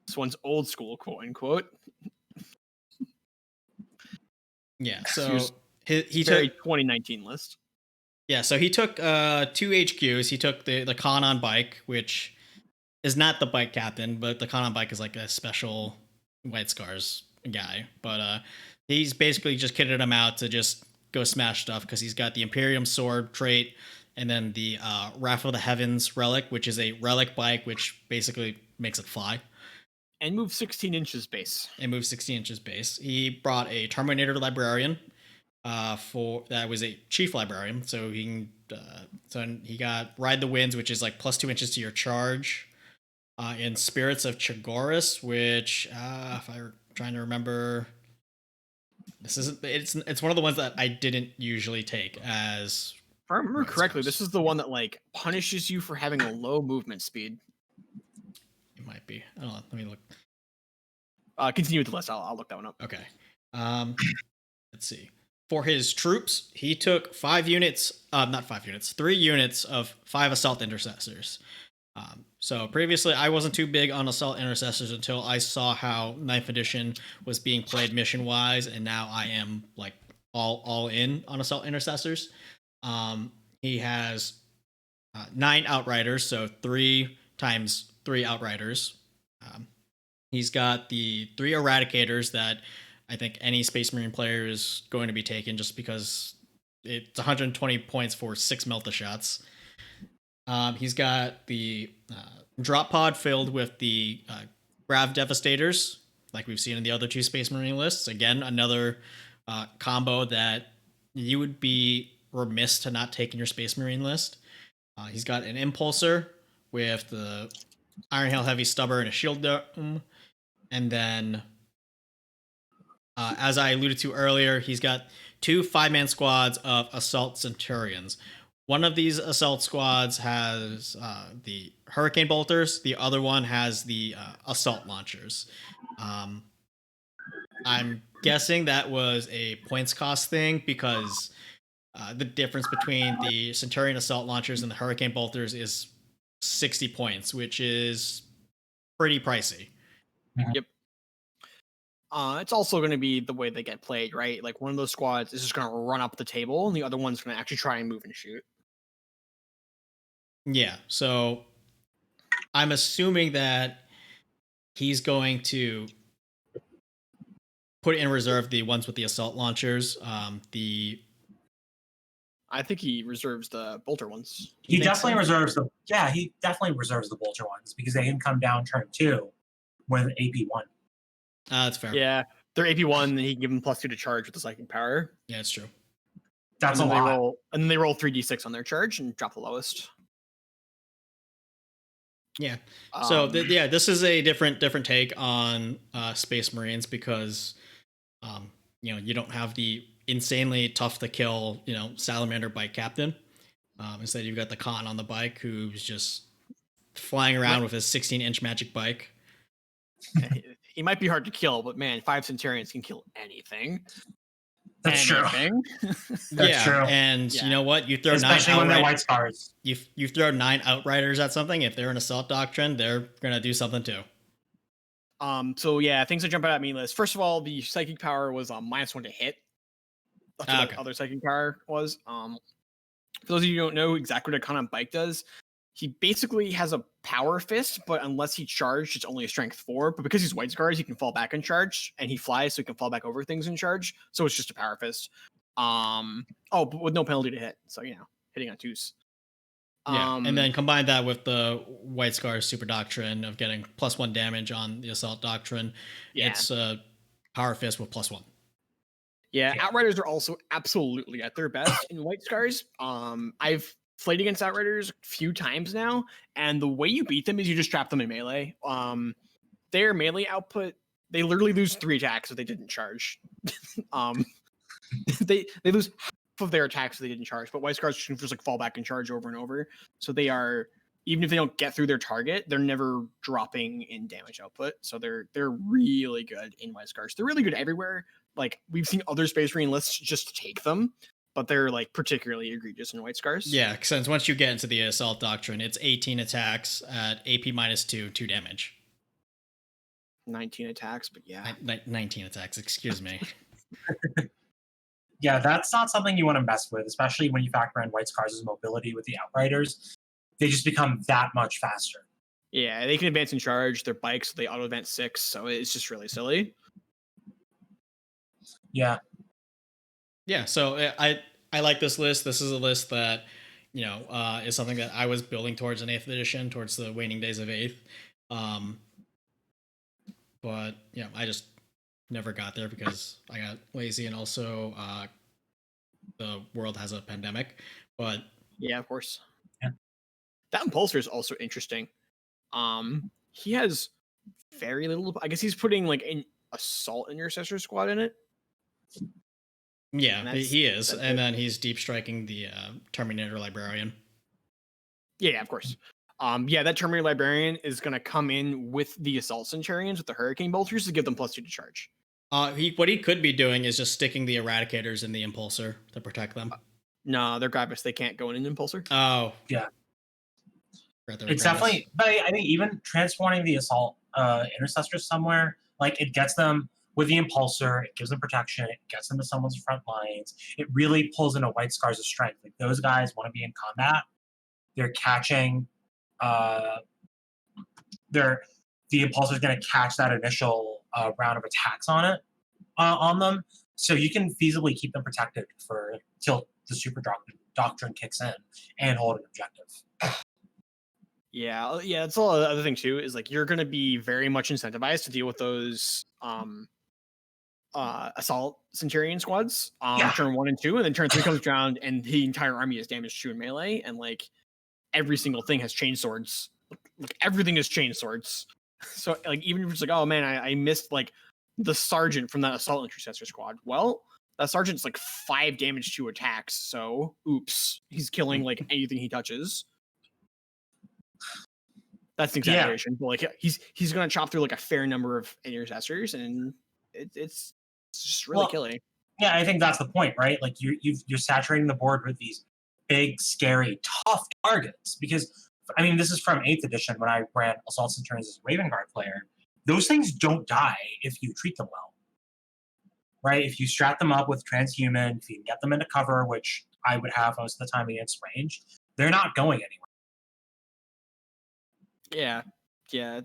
B: This one's old school, quote unquote.
A: Yeah, so he
B: took
A: 2019
B: list.
A: Yeah, so he took 2 HQs. He took the Khan on bike, which is not the bike captain, but the Khan on bike is like a special White Scars guy. But he's basically just kitted him out to just go smash stuff, because he's got the Imperium sword trait, and then the Wrath of the Heavens relic, which is a relic bike, which basically makes it fly.
B: And moves 16 inches base.
A: He brought a Terminator Librarian. That was a chief librarian, so he got Ride the Winds, which is like plus 2 inches to your charge. In Spirits of Chagoris, which if I'm trying to remember, it's one of the ones that I didn't usually take as.
B: If I remember correctly, this is the one that like punishes you for having a low movement speed.
A: It might be. I don't know. Let me look.
B: Continue with the list. I'll look that one up.
A: Okay. Let's see. For his troops, he took 3 units of 5 assault intercessors. So previously, I wasn't too big on assault intercessors until I saw how 9th edition was being played mission-wise, and now I am like all in on assault intercessors. He has 9 outriders, so 3 times 3 outriders. He's got the 3 eradicators that I think any Space Marine player is going to be taking, just because it's 120 points for 6 Melta shots. He's got the drop pod filled with the Grav Devastators, like we've seen in the other 2 Space Marine lists. Again, another combo that you would be remiss to not take in your Space Marine list. He's got an Impulsor with the Iron Hail Heavy Stubber and a Shield Dome. And then, as I alluded to earlier, he's got 2 5-man squads of Assault Centurions. One of these assault squads has the Hurricane Bolters. The other one has the Assault Launchers. I'm guessing that was a points cost thing, because the difference between the Centurion Assault Launchers and the Hurricane Bolters is 60 points, which is pretty pricey.
B: Yep. It's also going to be the way they get played, right? Like one of those squads is just going to run up the table, and the other one's going to actually try and move and shoot.
A: Yeah, so I'm assuming that he's going to put in reserve the ones with the assault launchers.
B: I think he reserves the bolter ones.
C: He definitely reserves the bolter ones, because they can come down turn 2 with an AP1.
A: That's fair.
B: Yeah, they're AP1, and he can give them plus 2 to charge with the psychic power.
A: Yeah, it's true.
C: That's a lot.
B: And then they roll 3d6 on their charge and drop the lowest.
A: Yeah. So
B: Um,
A: this is a different take on Space Marines because you don't have the insanely tough to kill Salamander bike captain. Instead, you've got the Khan on the bike who's just flying around with his 16-inch magic bike.
B: he might be hard to kill, but man, 5 Centurions can kill anything.
C: That's true. That's true.
A: And you know what? You throw
C: especially when they're white scars.
A: You throw 9 Outriders at something. If they're an Assault Doctrine, they're gonna do something too.
B: So yeah, things that jump out at me list. First of all, the psychic power was -1 to hit. That's what the other psychic power was. For those of you who don't know exactly what a Khan bike does, he basically has a power fist, but unless he charged, it's only a strength 4. But because he's white scars, he can fall back in charge, and he flies, so he can fall back over things in charge. So it's just a power fist. But with no penalty to hit. So hitting on 2s.
A: Yeah, and then combine that with the White Scars Super Doctrine of getting +1 damage on the Assault Doctrine. Yeah. It's a power fist with +1.
B: Yeah, Outriders are also absolutely at their best in White Scars. I've played against Outriders a few times now, and the way you beat them is you just trap them in melee. Their melee output, they literally lose 3 attacks if they didn't charge. They lose half of their attacks if they didn't charge, but White Scars can just fall back and charge over and over. So they are, even if they don't get through their target, they're never dropping in damage output. So they're really good in White Scars. They're really good everywhere. Like we've seen other Space Marine lists just take them, but they're like particularly egregious in White Scars.
A: Yeah, since once you get into the Assault Doctrine, it's 18 attacks at AP -2, 2 damage.
B: 19 attacks, but yeah.
A: 19 attacks, excuse me.
C: Yeah, that's not something you want to mess with, especially when you factor in White Scars' mobility with the Outriders. They just become that much faster.
B: Yeah, they can advance in charge. Their bikes, they auto-advance 6, so it's just really silly.
C: Yeah.
A: Yeah, so I like this list. This is a list that, is something that I was building towards in 8th edition, towards the waning days of 8th. But, I just never got there because I got lazy, and also the world has a pandemic. But
B: yeah, of course.
C: Yeah.
B: That Impulsor is also interesting. He has very little. I guess he's putting like an Assault Intercessor squad in it.
A: Yeah, he is, and then he's deep striking the Terminator Librarian.
B: Yeah, of course. That Terminator Librarian is going to come in with the Assault Centurions with the Hurricane Bolters to give them +2 to charge.
A: What he could be doing is just sticking the Eradicators in the Impulsor to protect them.
B: No, they're Gravis. They can't go in an Impulsor.
A: Oh.
C: Yeah. It's definitely, but I think even transporting the Assault Intercessors somewhere, like it gets them with the Impulsor, it gives them protection, it gets them to someone's front lines. It really pulls into White Scars' strength. Like those guys want to be in combat. They're catching, the Impulsor is going to catch that initial round of attacks on them. So you can feasibly keep them protected till the Super Doctrine kicks in and hold an objective.
B: Yeah, that's all the other thing too, is like you're going to be very much incentivized to deal with those Assault Centurion squads turn 1 and 2, and then turn 3 comes around and the entire army is damaged 2 in melee, and like every single thing has chain swords. Like everything is chain swords. So like even if it's like, oh man, I missed like the sergeant from that Assault Intercessor squad. Well, that sergeant's like 5 damage to attacks, so oops, he's killing like anything he touches. That's an exaggeration, but like he's gonna chop through like a fair number of intercessors, and it's just really killing.
C: Yeah, I think that's the point, right? Like you're saturating the board with these big, scary, tough targets. Because I mean, this is from 8th edition when I ran Assault Centurions as a Raven Guard player. Those things don't die if you treat them well, right? If you strap them up with transhuman, if you can get them into cover, which I would have most of the time against range, they're not going anywhere.
B: Yeah.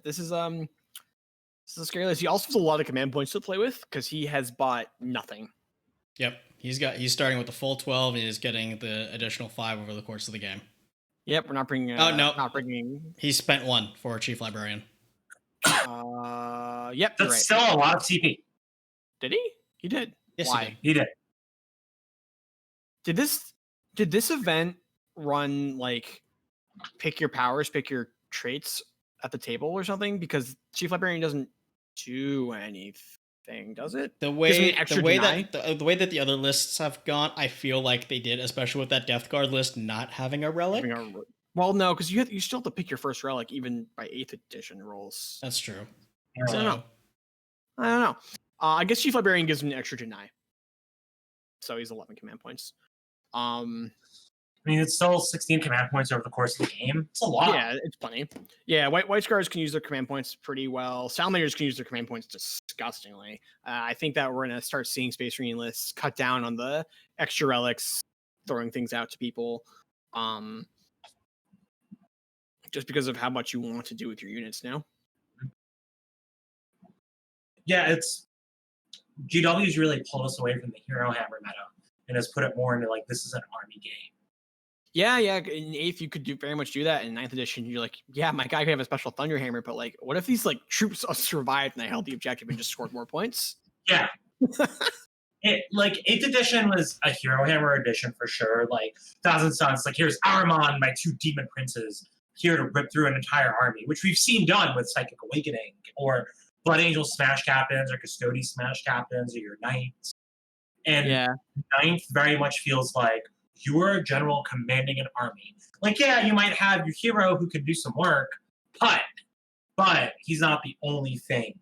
B: This is a scary list. He also has a lot of command points to play with because he has bought nothing.
A: Yep, he's starting with the full 12 and he's getting the additional 5 over the course of the game.
B: Yep, we're not bringing. Not bringing.
A: He spent 1 for Chief Librarian.
B: Yep,
C: that's still a lot of CP.
B: Did he? He did.
A: Yes,
B: why?
C: He did.
B: Did this event run like pick your powers, pick your traits at the table or something, because Chief Librarian doesn't do anything, does it?
A: The
B: Gives me
A: way
B: an extra
A: the way
B: deny?
A: that the way that the other lists have gone, I feel like they did, especially with that Death Guard list not having a relic.
B: Well, no, because you still have to pick your first relic even by 8th edition rolls.
A: That's true.
B: I don't know. I guess Chief Librarian gives him an extra deny, so he's 11 command points.
C: I mean, it's still 16 command points over the course of the game. It's a lot.
B: Yeah, it's plenty. Yeah, White Scars can use their command points pretty well. Salamanders can use their command points disgustingly. I think that we're going to start seeing Space Marine lists cut down on the extra relics, throwing things out to people, just because of how much you want to do with your units now.
C: Yeah, GW's really pulled us away from the Hero Hammer meta and has put it more into like, this is an army game.
B: Yeah. In 8th, you could very much do that. In 9th edition, you're like, yeah, my guy could have a special Thunder Hammer, but like, what if these like troops survived and they held the objective and just scored more points?
C: Yeah. 8th edition was a Hero Hammer edition for sure. Like, Thousand Suns, like, here's Ahriman, my 2 demon princes, here to rip through an entire army, which we've seen done with Psychic Awakening, or Blood Angel Smash Captains, or Custody Smash Captains, or your Knights. And 9th very much feels like you are a general commanding an army. Like, yeah, you might have your hero who can do some work, but he's not the only thing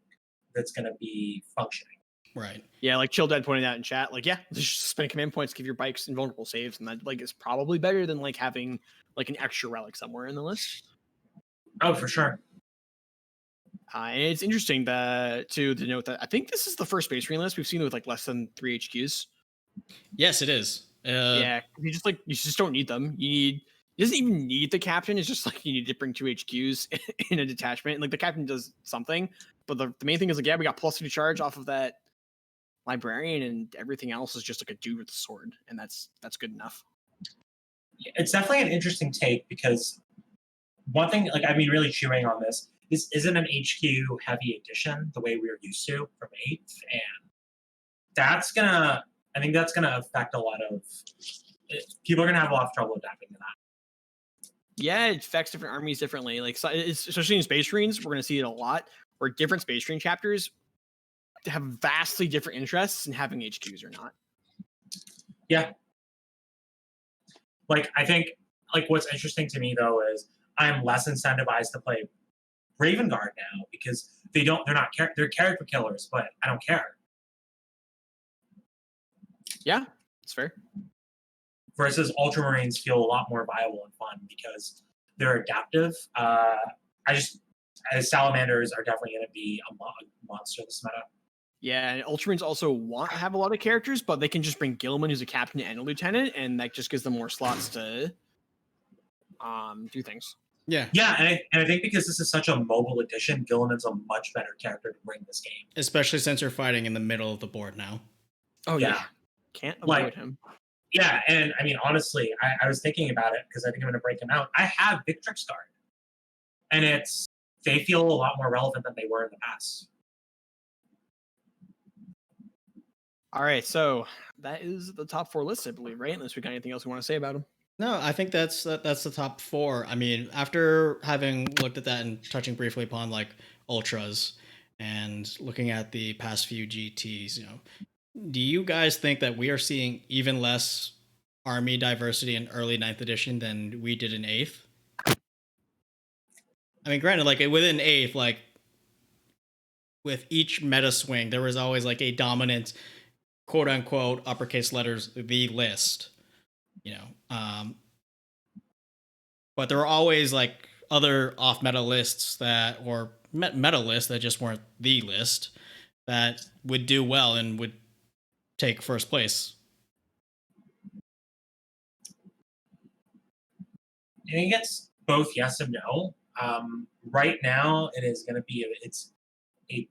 C: that's going to be functioning.
A: Right.
B: Yeah, like Chill Dead pointed out in chat, like, yeah, just spend command points, give your bikes invulnerable saves, and that like is probably better than like having like an extra relic somewhere in the list.
C: Oh, for sure.
B: And it's interesting to note that I think this is the first Space Marine list we've seen with like less than 3 HQs.
A: Yes, it is.
B: Yeah, you just don't need them. You doesn't even need the captain. It's just like you need to bring 2 HQs in a detachment. And like the captain does something, but the main thing is like, yeah, we got +2 charge off of that librarian, and everything else is just like a dude with a sword, and that's good enough.
C: It's definitely an interesting take, because one thing, like, I've been really chewing on this isn't an HQ heavy edition the way we were used to from 8th, and I think that's gonna affect a lot of people are gonna have a lot of trouble adapting to that.
B: Yeah, it affects different armies differently. Like, especially in Space Marines, we're gonna see it a lot, where different Space Marine chapters have vastly different interests in having HQs or not.
C: Yeah. Like, I think, like, what's interesting to me though is I'm less incentivized to play Raven Guard now, because they're character killers, but I don't care.
B: Yeah, it's fair.
C: Versus Ultramarines feel a lot more viable and fun because they're adaptive. Salamanders are definitely going to be a monster this meta.
B: Yeah, and Ultramarines also have a lot of characters, but they can just bring Gilman, who's a captain and a lieutenant, and that just gives them more slots to do things.
C: Yeah, and I think because this is such a mobile edition, Gilman's a much better character to bring this game.
A: Especially since you're fighting in the middle of the board now.
B: Oh yeah. Can't avoid him.
C: Yeah, and I mean, honestly, I was thinking about it because I think I'm going to break him out. I have Victrix Guard, and they feel a lot more relevant than they were in the past.
B: All right, so that is the top 4 lists, I believe, right? Unless we got anything else we want to say about them.
A: No, I think that's the top 4. I mean, after having looked at that and touching briefly upon like ultras and looking at the past few GTs, do you guys think that we are seeing even less army diversity in early 9th edition than we did in 8th? I mean, granted, like within 8th, like with each meta swing, there was always like a dominant, quote unquote, uppercase letters, the list, but there were always like other off meta lists or meta lists that just weren't the list that would do well and would take first place.
C: I think it's both yes and no. Right now, it's a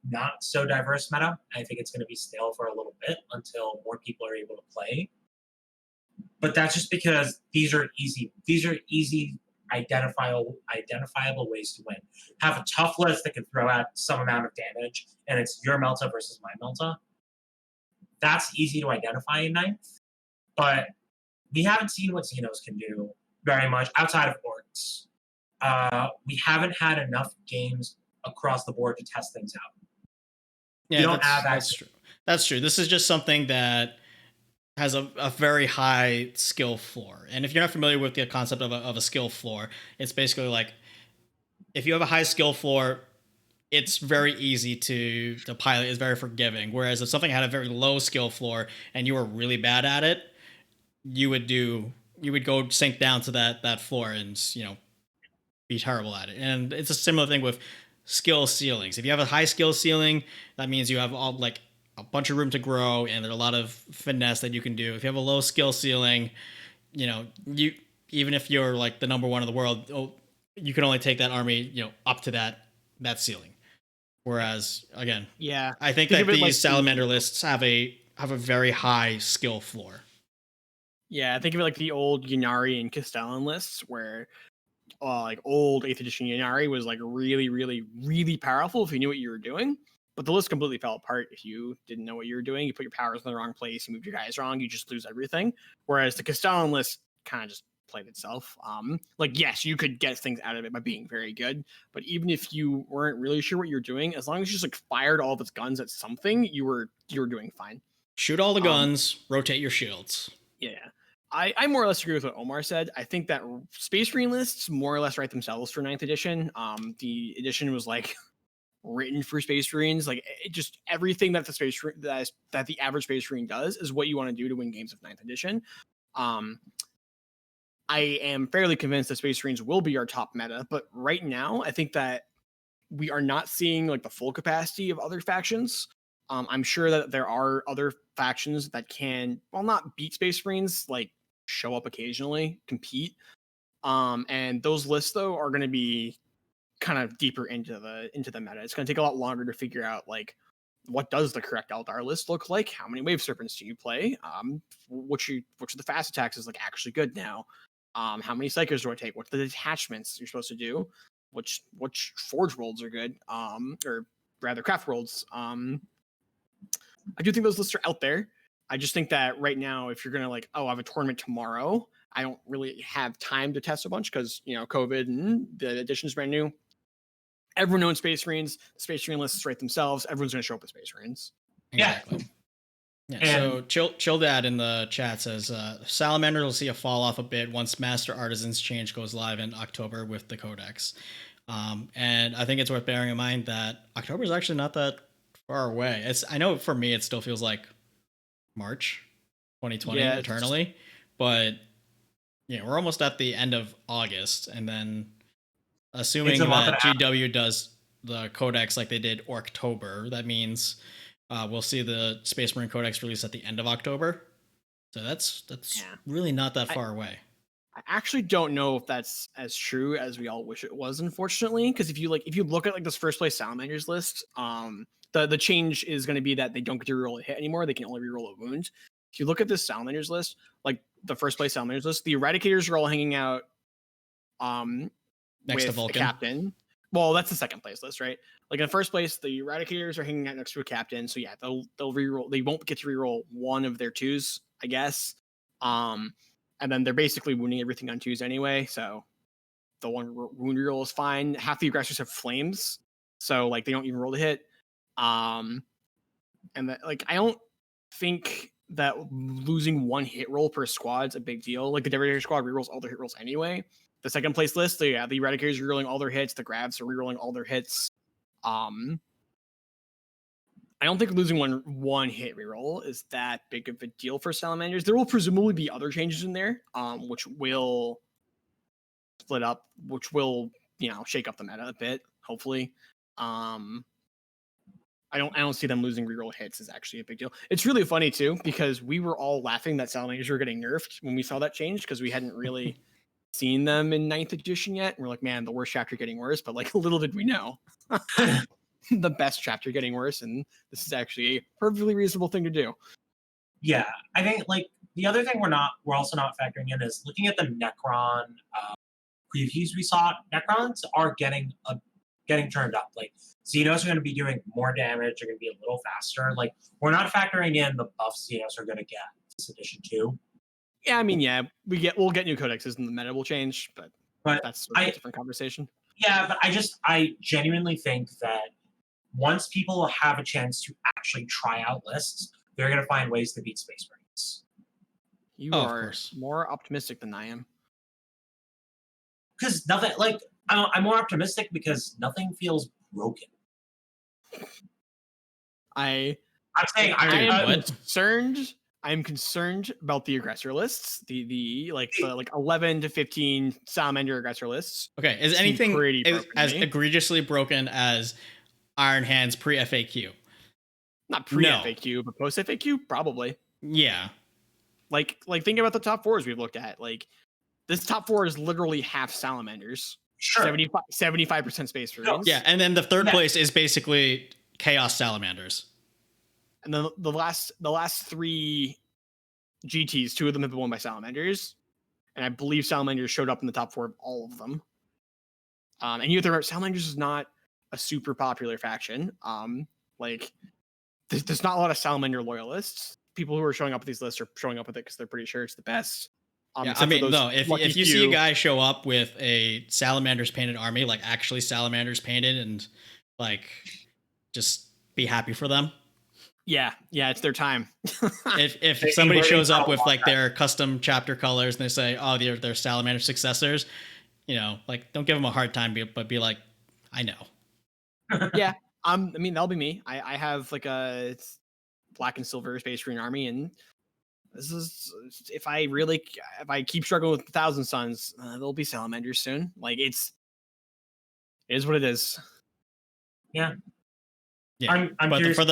C: not so diverse meta. I think it's going to be stale for a little bit until more people are able to play. But that's just because these are easy identifiable ways to win. Have a tough list that can throw out some amount of damage, and it's your Melta versus my Melta. That's easy to identify in 9th, but we haven't seen what Xenos can do very much outside of orcs. we haven't had enough games across the board to test things out.
A: Yeah,
C: You don't have
A: that's true. That's true. This is just something that has a very high skill floor. And if you're not familiar with the concept of a skill floor, it's basically like if you have a high skill floor, it's very easy to pilot. It's very forgiving. Whereas if something had a very low skill floor and you were really bad at it, you would go sink down to that floor and be terrible at it. And it's a similar thing with skill ceilings. If you have a high skill ceiling, that means you have all like a bunch of room to grow and there's a lot of finesse that you can do. If you have a low skill ceiling, you even if you're like the number one in the world, you can only take that army, up to that ceiling. Whereas again,
B: Yeah,
A: I think that these
B: like
A: salamander lists have a very high skill floor.
B: Yeah, think of it like the old Yanari and Castellan lists, where like old 8th edition Yanari was like really, really, really powerful if you knew what you were doing. But the list completely fell apart if you didn't know what you were doing. You put your powers in the wrong place, you moved your guys wrong, you just lose everything. Whereas the Castellan list kind of just played itself. Like yes, you could get things out of it by being very good, but even if you weren't really sure what you're doing, as long as you just like fired all of its guns at something, you were doing fine.
A: Shoot all the guns, rotate your shields.
B: Yeah. I more or less agree with what Omar said. I think that Space Marine lists more or less write themselves for 9th edition. The edition was like written for Space Marines. Like it just everything that that the average Space Marine does is what you want to do to win games of 9th edition. I am fairly convinced that Space Marines will be our top meta, but right now I think that we are not seeing like the full capacity of other factions. I'm sure that there are other factions that can, well, not beat Space Marines, like show up occasionally, compete. And those lists though are going to be kind of deeper into the meta. It's going to take a lot longer to figure out like what does the correct Eldar list look like? How many Wave Serpents do you play? Which of the fast attacks is like actually good now? How many Psychers do I take? What's the detachments you're supposed to do? Which Forge Worlds are good? Or rather Craft Worlds. I do think those lists are out there. I just think that right now, if you're gonna like, I have a tournament tomorrow, I don't really have time to test a bunch because COVID and the edition's brand new. Everyone knows Space Marines. Space Marine lists write themselves. Everyone's gonna show up as Space Marines.
A: Exactly. Yeah. So Chill Dad in the chat says Salamanders will see a fall off a bit once Master Artisans change goes live in October with the Codex. And I think it's worth bearing in mind that October is actually not that far away. I know for me it still feels like March 2020 eternally, but we're almost at the end of August, and then assuming that GW does the Codex like they did October, that means we'll see the Space Marine Codex released at the end of October. So that's really not that far away.
B: I actually don't know if that's as true as we all wish it was, unfortunately, because if you look at like this first place Salamanders list, the change is going to be that they don't get to reroll a hit anymore. They can only reroll a wound. If you look at this Salamanders list, like the first place Salamanders list, the Eradicators are all hanging out
A: next to
B: with
A: Vulcan.
B: a captain. Well, that's the second place list, right? Like in the first place, the Eradicators are hanging out next to a captain. So yeah, they'll reroll. They won't get to reroll one of their twos, I guess. And then they're basically wounding everything on twos anyway. So the one wound reroll is fine. Half the aggressors have flames, so like they don't even roll the hit. And that, like, I don't think that losing one hit roll per squad is a big deal. Like the Devastator squad rerolls all their hit rolls anyway. The second place list, the Eradicators are rerolling all their hits. The Grabs are rerolling all their hits. I don't think losing one hit reroll is that big of a deal for Salamanders. There will presumably be other changes in there, which will split up, which will shake up the meta a bit. Hopefully, I don't see them losing reroll hits is actually a big deal. It's really funny too because we were all laughing that Salamanders were getting nerfed when we saw that change because we hadn't really seen them in 9th edition yet. And we're like, man, the worst chapter getting worse. But like, little did we know. The best chapter getting worse, and this is actually a perfectly reasonable thing to do.
C: Yeah, I think like the other thing we're also not factoring in is looking at the Necron previews we saw. Necrons are getting turned up. Like Xenos are going to be doing more damage. They're going to be a little faster. Like we're not factoring in the buffs Xenos are going to get this edition too.
B: Yeah, I mean, yeah, we'll get new codexes and the meta will change, but
C: But
B: That's sort of a different conversation.
C: Yeah, but I genuinely think that once people have a chance to actually try out lists, they're going to find ways to beat Space Marines.
B: You
A: Oh, of
B: are
A: course.
B: more optimistic than I am.
C: Because nothing, like, I'm more optimistic because nothing feels broken. I'm saying,
B: I am
A: what?
B: concerned. I'm concerned about the aggressor lists, the 11 to 15 Salamander aggressor lists.
A: Okay, is
B: Seem
A: anything
B: pretty broken to
A: as
B: me.
A: egregiously broken as Iron Hands pre FAQ?
B: Not pre
A: No.
B: FAQ, but post FAQ, probably.
A: Yeah.
B: Like think about the top fours we've looked at. Like this top four is literally half Salamanders.
C: Sure.
B: 75% Space Marines.
A: Yeah, and then the third place is basically Chaos Salamanders.
B: And then the last three GTs, two of them have been won by Salamanders, and I believe Salamanders showed up in the top four of all of them. And you have to remember, Salamanders is not a super popular faction. There's not a lot of Salamander loyalists. People who are showing up with these lists are showing up with it because they're pretty sure it's the best.
A: Yeah, I mean, no, if you see a guy show up with a Salamanders painted army, like actually Salamanders painted, and like just be happy for them.
B: Yeah, it's their time.
A: if somebody shows up with like their custom chapter colors and they say, oh, they're Salamander successors, you know, like don't give them a hard time, but be like, I know.
B: Yeah, I mean that'll be me. I have like a black and silver Space Marine army, and this is if I keep struggling with 1,000 Suns, there'll be Salamanders soon. Like it is what it is.
C: Yeah.
A: Yeah,
C: I'm
A: but
C: curious
A: for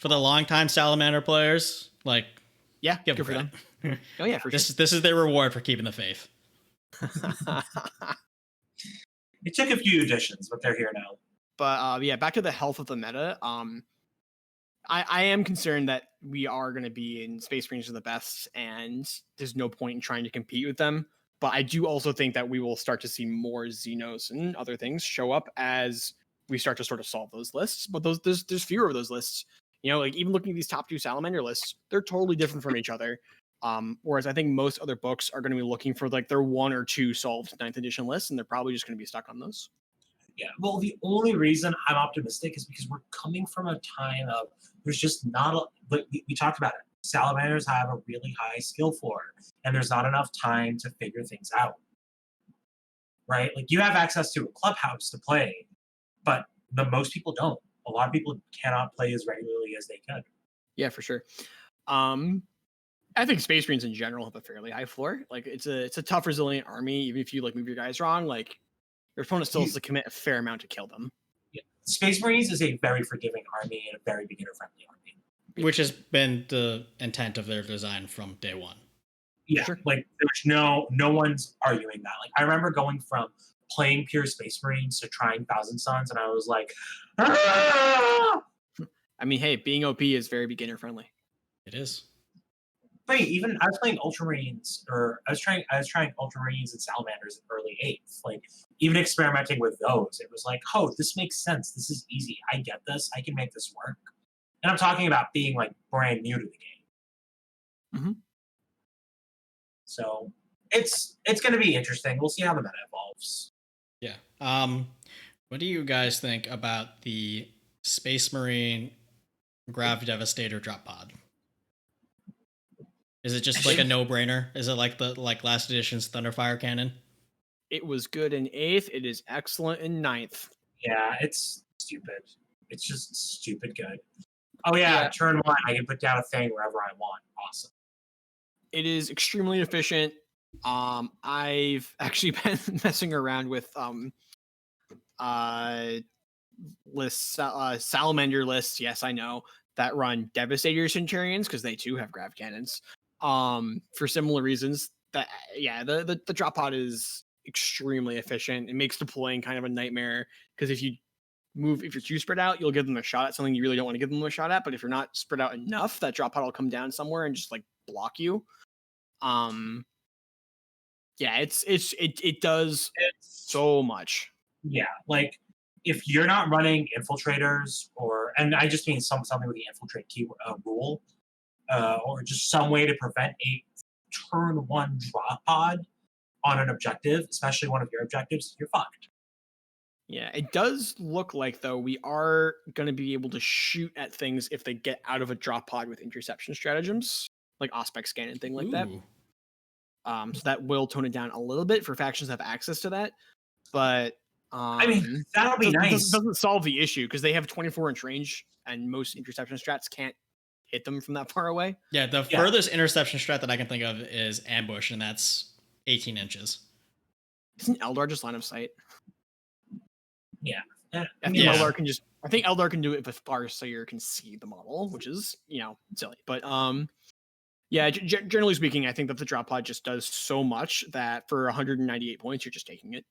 C: for
A: the longtime Salamander players, like,
B: yeah,
A: give
B: good for them. Oh yeah, for
A: this is their reward for keeping the faith.
C: It took a few editions, but they're here now.
B: But yeah, back to the health of the meta. I am concerned that we are going to be in Space Marines are the best, and there's no point in trying to compete with them. But I do also think that we will start to see more Xenos and other things show up as we start to sort of solve those lists. But there's fewer of those lists. You know, like even looking at these top two Salamander lists, they're totally different from each other. Whereas I think most other books are going to be looking for like their one or two solved 9th edition lists, and they're probably just going to be stuck on those.
C: Yeah, well, the only reason I'm optimistic is because we're coming from a time of there's just not a. We talked about it. Salamanders have a really high skill floor, and there's not enough time to figure things out. Right? Like you have access to a clubhouse to play, but most people don't. A lot of people cannot play as regularly as they could.
B: Yeah, for sure. I think Space Marines in general have a fairly high floor. Like it's a tough, resilient army. Even if you like move your guys wrong, like your opponent still has to commit a fair amount to kill them.
C: Yeah. Space Marines is a very forgiving army and a very beginner-friendly army.
A: Which has been the intent of their design from day one.
C: Yeah, sure. Like there's no one's arguing that. Like I remember going from playing pure Space Marines to trying 1,000 Suns, and I was like, ah!
B: I mean, hey, being OP is very beginner-friendly.
A: It is.
C: Wait, even I was playing Ultramarines, or I was trying Ultramarines and Salamanders in early 8th. Like even experimenting with those, it was like, oh, this makes sense. This is easy. I get this. I can make this work. And I'm talking about being like brand new to the game.
B: Mm-hmm.
C: So it's going to be interesting. We'll see how the meta evolves.
A: Yeah. What do you guys think about the Space Marine Grav Devastator drop pod? Is it just like a no-brainer? Is it like the last edition's Thunderfire cannon?
B: It was good in 8th. It is excellent in 9th.
C: Yeah, it's stupid. It's just stupid good. Oh yeah, turn 1, I can put down a thing wherever I want. Awesome.
B: It is extremely efficient. I've actually been messing around with lists, Salamander lists. Yes, I know that run Devastator Centurions because they too have grav cannons. For similar reasons. That the drop pod is extremely efficient. It makes deploying kind of a nightmare because if you're too spread out, you'll give them a shot at something you really don't want to give them a shot at. But if you're not spread out enough, that drop pod will come down somewhere and just like block you. It does so much.
C: Yeah, like if you're not running infiltrators, and I just mean something with the infiltrate keyword rule, or just some way to prevent a turn 1 drop pod, on an objective, especially one of your objectives, you're fucked.
B: Yeah, it does look like though we are going to be able to shoot at things if they get out of a drop pod with interception stratagems, like Auspex scan and thing like that.
A: Ooh.
B: So that will tone it down a little bit for factions that have access to that. But
C: I mean, that'll be nice.
B: Doesn't solve the issue because they have 24-inch range, and most interception strats can't hit them from that far away.
A: Yeah, the furthest interception strat that I can think of is ambush, and that's 18 inches.
B: Isn't Eldar just line of sight?
C: Yeah.
B: I think Eldar can just. I think Eldar can do it if Farseer can see the model, which is silly. But yeah, generally speaking, I think that the drop pod just does so much that for 198 points, you're just taking it.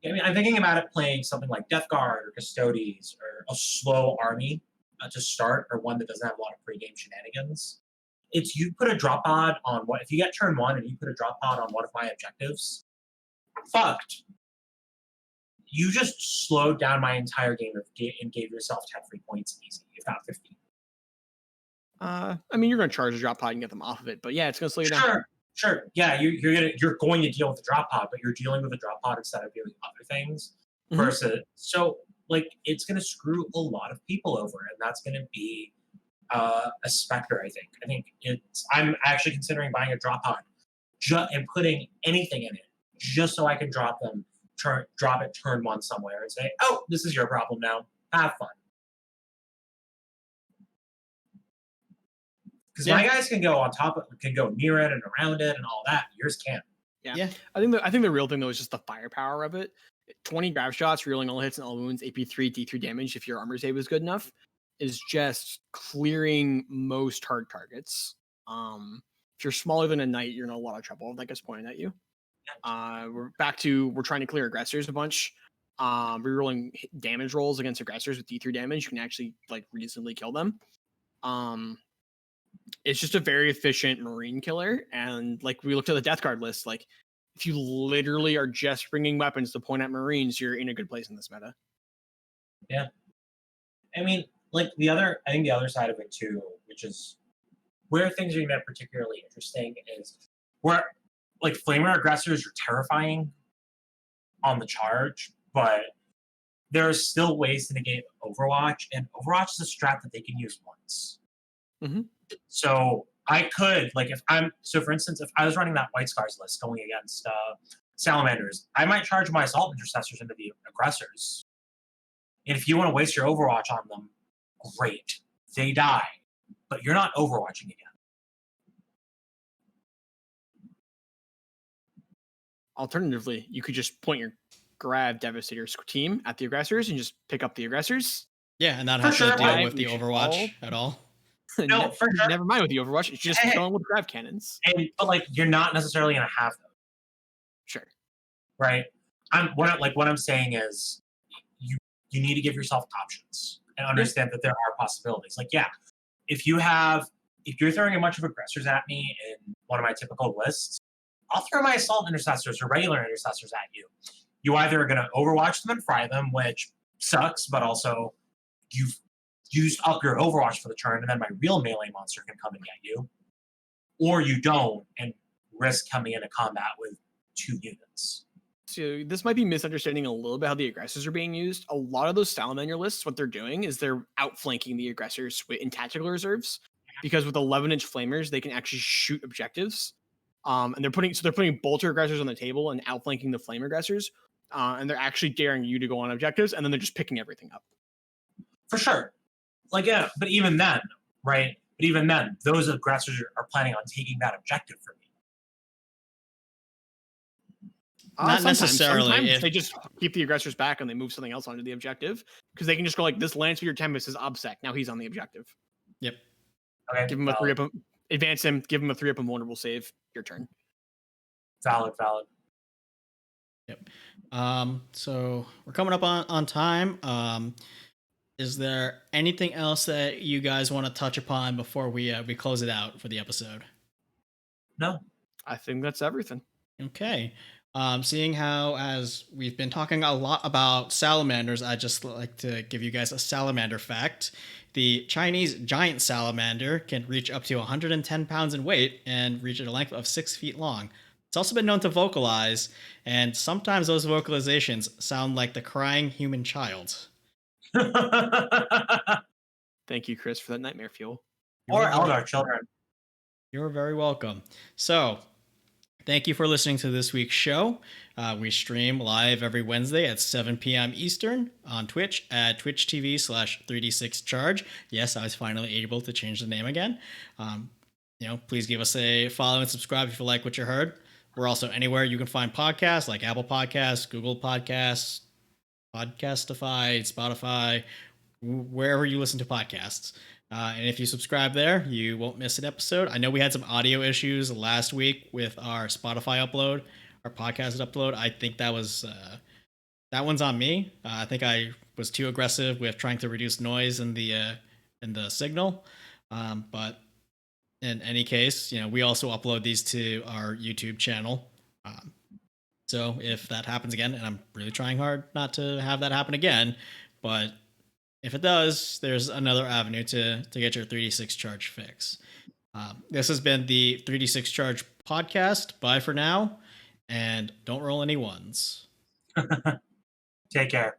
C: I mean, I'm thinking about it playing something like Death Guard or Custodes or a slow army to start, or one that doesn't have a lot of pre-game shenanigans. It's you put a drop pod on if you get turn 1 and you put a drop pod on one of my objectives, fucked. You just slowed down my entire game and gave yourself 10 free points easy, if not 15.
B: I mean, you're going to charge a drop pod and get them off of it, but yeah, it's going to slow you down.
C: Sure. Yeah, you're going to deal with the drop pod, but you're dealing with a drop pod instead of doing other things. Versus, so like it's going to screw a lot of people over, and that's going to be a specter. I think I'm actually considering buying a drop pod and putting anything in it just so I can drop it turn 1 somewhere and say, oh, this is your problem now. Have fun. Because my guys can go on top of can go near it and around it and all that. Yours can't.
B: Yeah. I think the real thing though is just the firepower of it. 20 grab shots, reeling all hits and all wounds, AP3, D3 damage if your armor save is good enough, is just clearing most hard targets. If you're smaller than a knight, you're in a lot of trouble if that gets pointed at you. We're trying to clear aggressors a bunch. Rerolling damage rolls against aggressors with D3 damage, you can actually like reasonably kill them. It's just a very efficient marine killer, and like we looked at the death guard list, like if you literally are just bringing weapons to point at marines, you're in a good place in this meta.
C: Yeah, I mean, like I think the other side of it too, which is where things are going to get particularly interesting, is where like flamer aggressors are terrifying on the charge, but there are still ways to negate Overwatch, and Overwatch is a strat that they can use once. So I could, for instance, if I was running that White Scars list going against Salamanders, I might charge my Assault Intercessors into the aggressors. And if you want to waste your Overwatch on them, great. They die. But you're not Overwatching again.
B: Alternatively, you could just point your Grab Devastator's team at the aggressors and just pick up the aggressors.
A: Yeah, and not have to deal with the Overwatch at all.
C: No, for sure.
B: Never mind with the Overwatch. It's just going with grab cannons.
C: But like, you're not necessarily going to have them.
B: Sure.
C: Right. What I'm saying is, you need to give yourself options and understand that there are possibilities. Like, yeah, if you're throwing a bunch of aggressors at me in one of my typical lists, I'll throw my Assault Intercessors or regular Intercessors at you. You either are going to Overwatch them and fry them, which sucks, but also you've used up your Overwatch for the turn, and then my real melee monster can come and get you. Or you don't, and risk coming into combat with 2 units.
B: So this might be misunderstanding a little bit how the aggressors are being used. A lot of those Salamander lists, what they're doing is they're outflanking the aggressors in tactical reserves, because with 11-inch flamers, they can actually shoot objectives. And they're putting bolter aggressors on the table and outflanking the flame aggressors. And they're actually daring you to go on objectives, and then they're just picking everything up.
C: For sure. Like, yeah, but even then, right? But even then, those aggressors are planning on taking that objective from you.
A: Not necessarily.
B: Sometimes they just keep the aggressors back and they move something else onto the objective, because they can just go like, this Landspeeder Tempest is OBSEC. Now he's on the objective.
A: Yep.
C: Okay.
B: Give him a 3-up, advance him, give him a 3-up invulnerable save. Your turn.
C: Valid.
A: Yep. So we're coming up on time. Is there anything else that you guys want to touch upon before we close it out for the episode?
C: No.
B: I think that's everything.
A: Okay. Seeing how, as we've been talking a lot about salamanders, I'd just like to give you guys a salamander fact. The Chinese giant salamander can reach up to 110 pounds in weight and reach a length of 6 feet long. It's also been known to vocalize, and sometimes those vocalizations sound like the crying human child.
B: Thank you, Chris, for that nightmare fuel.
C: Or Eldar children.
A: You're very welcome. So, thank you for listening to this week's show. We stream live every Wednesday at 7 p.m. Eastern on Twitch at twitch.tv/3d6charge. Yes, I was finally able to change the name again. Please give us a follow and subscribe if you like what you heard. We're also anywhere you can find podcasts like Apple Podcasts, Google Podcasts, Podcastify, Spotify, wherever you listen to podcasts. And if you subscribe there, you won't miss an episode. I know we had some audio issues last week with our Spotify upload, our podcast upload. I think that one's on me. I think I was too aggressive with trying to reduce noise in the signal. But in any case, we also upload these to our YouTube channel. So if that happens again, and I'm really trying hard not to have that happen again, but if it does, there's another avenue to get your 3d6 charge fix. This has been the 3d6 charge podcast. Bye for now, and don't roll any ones.
C: Take care.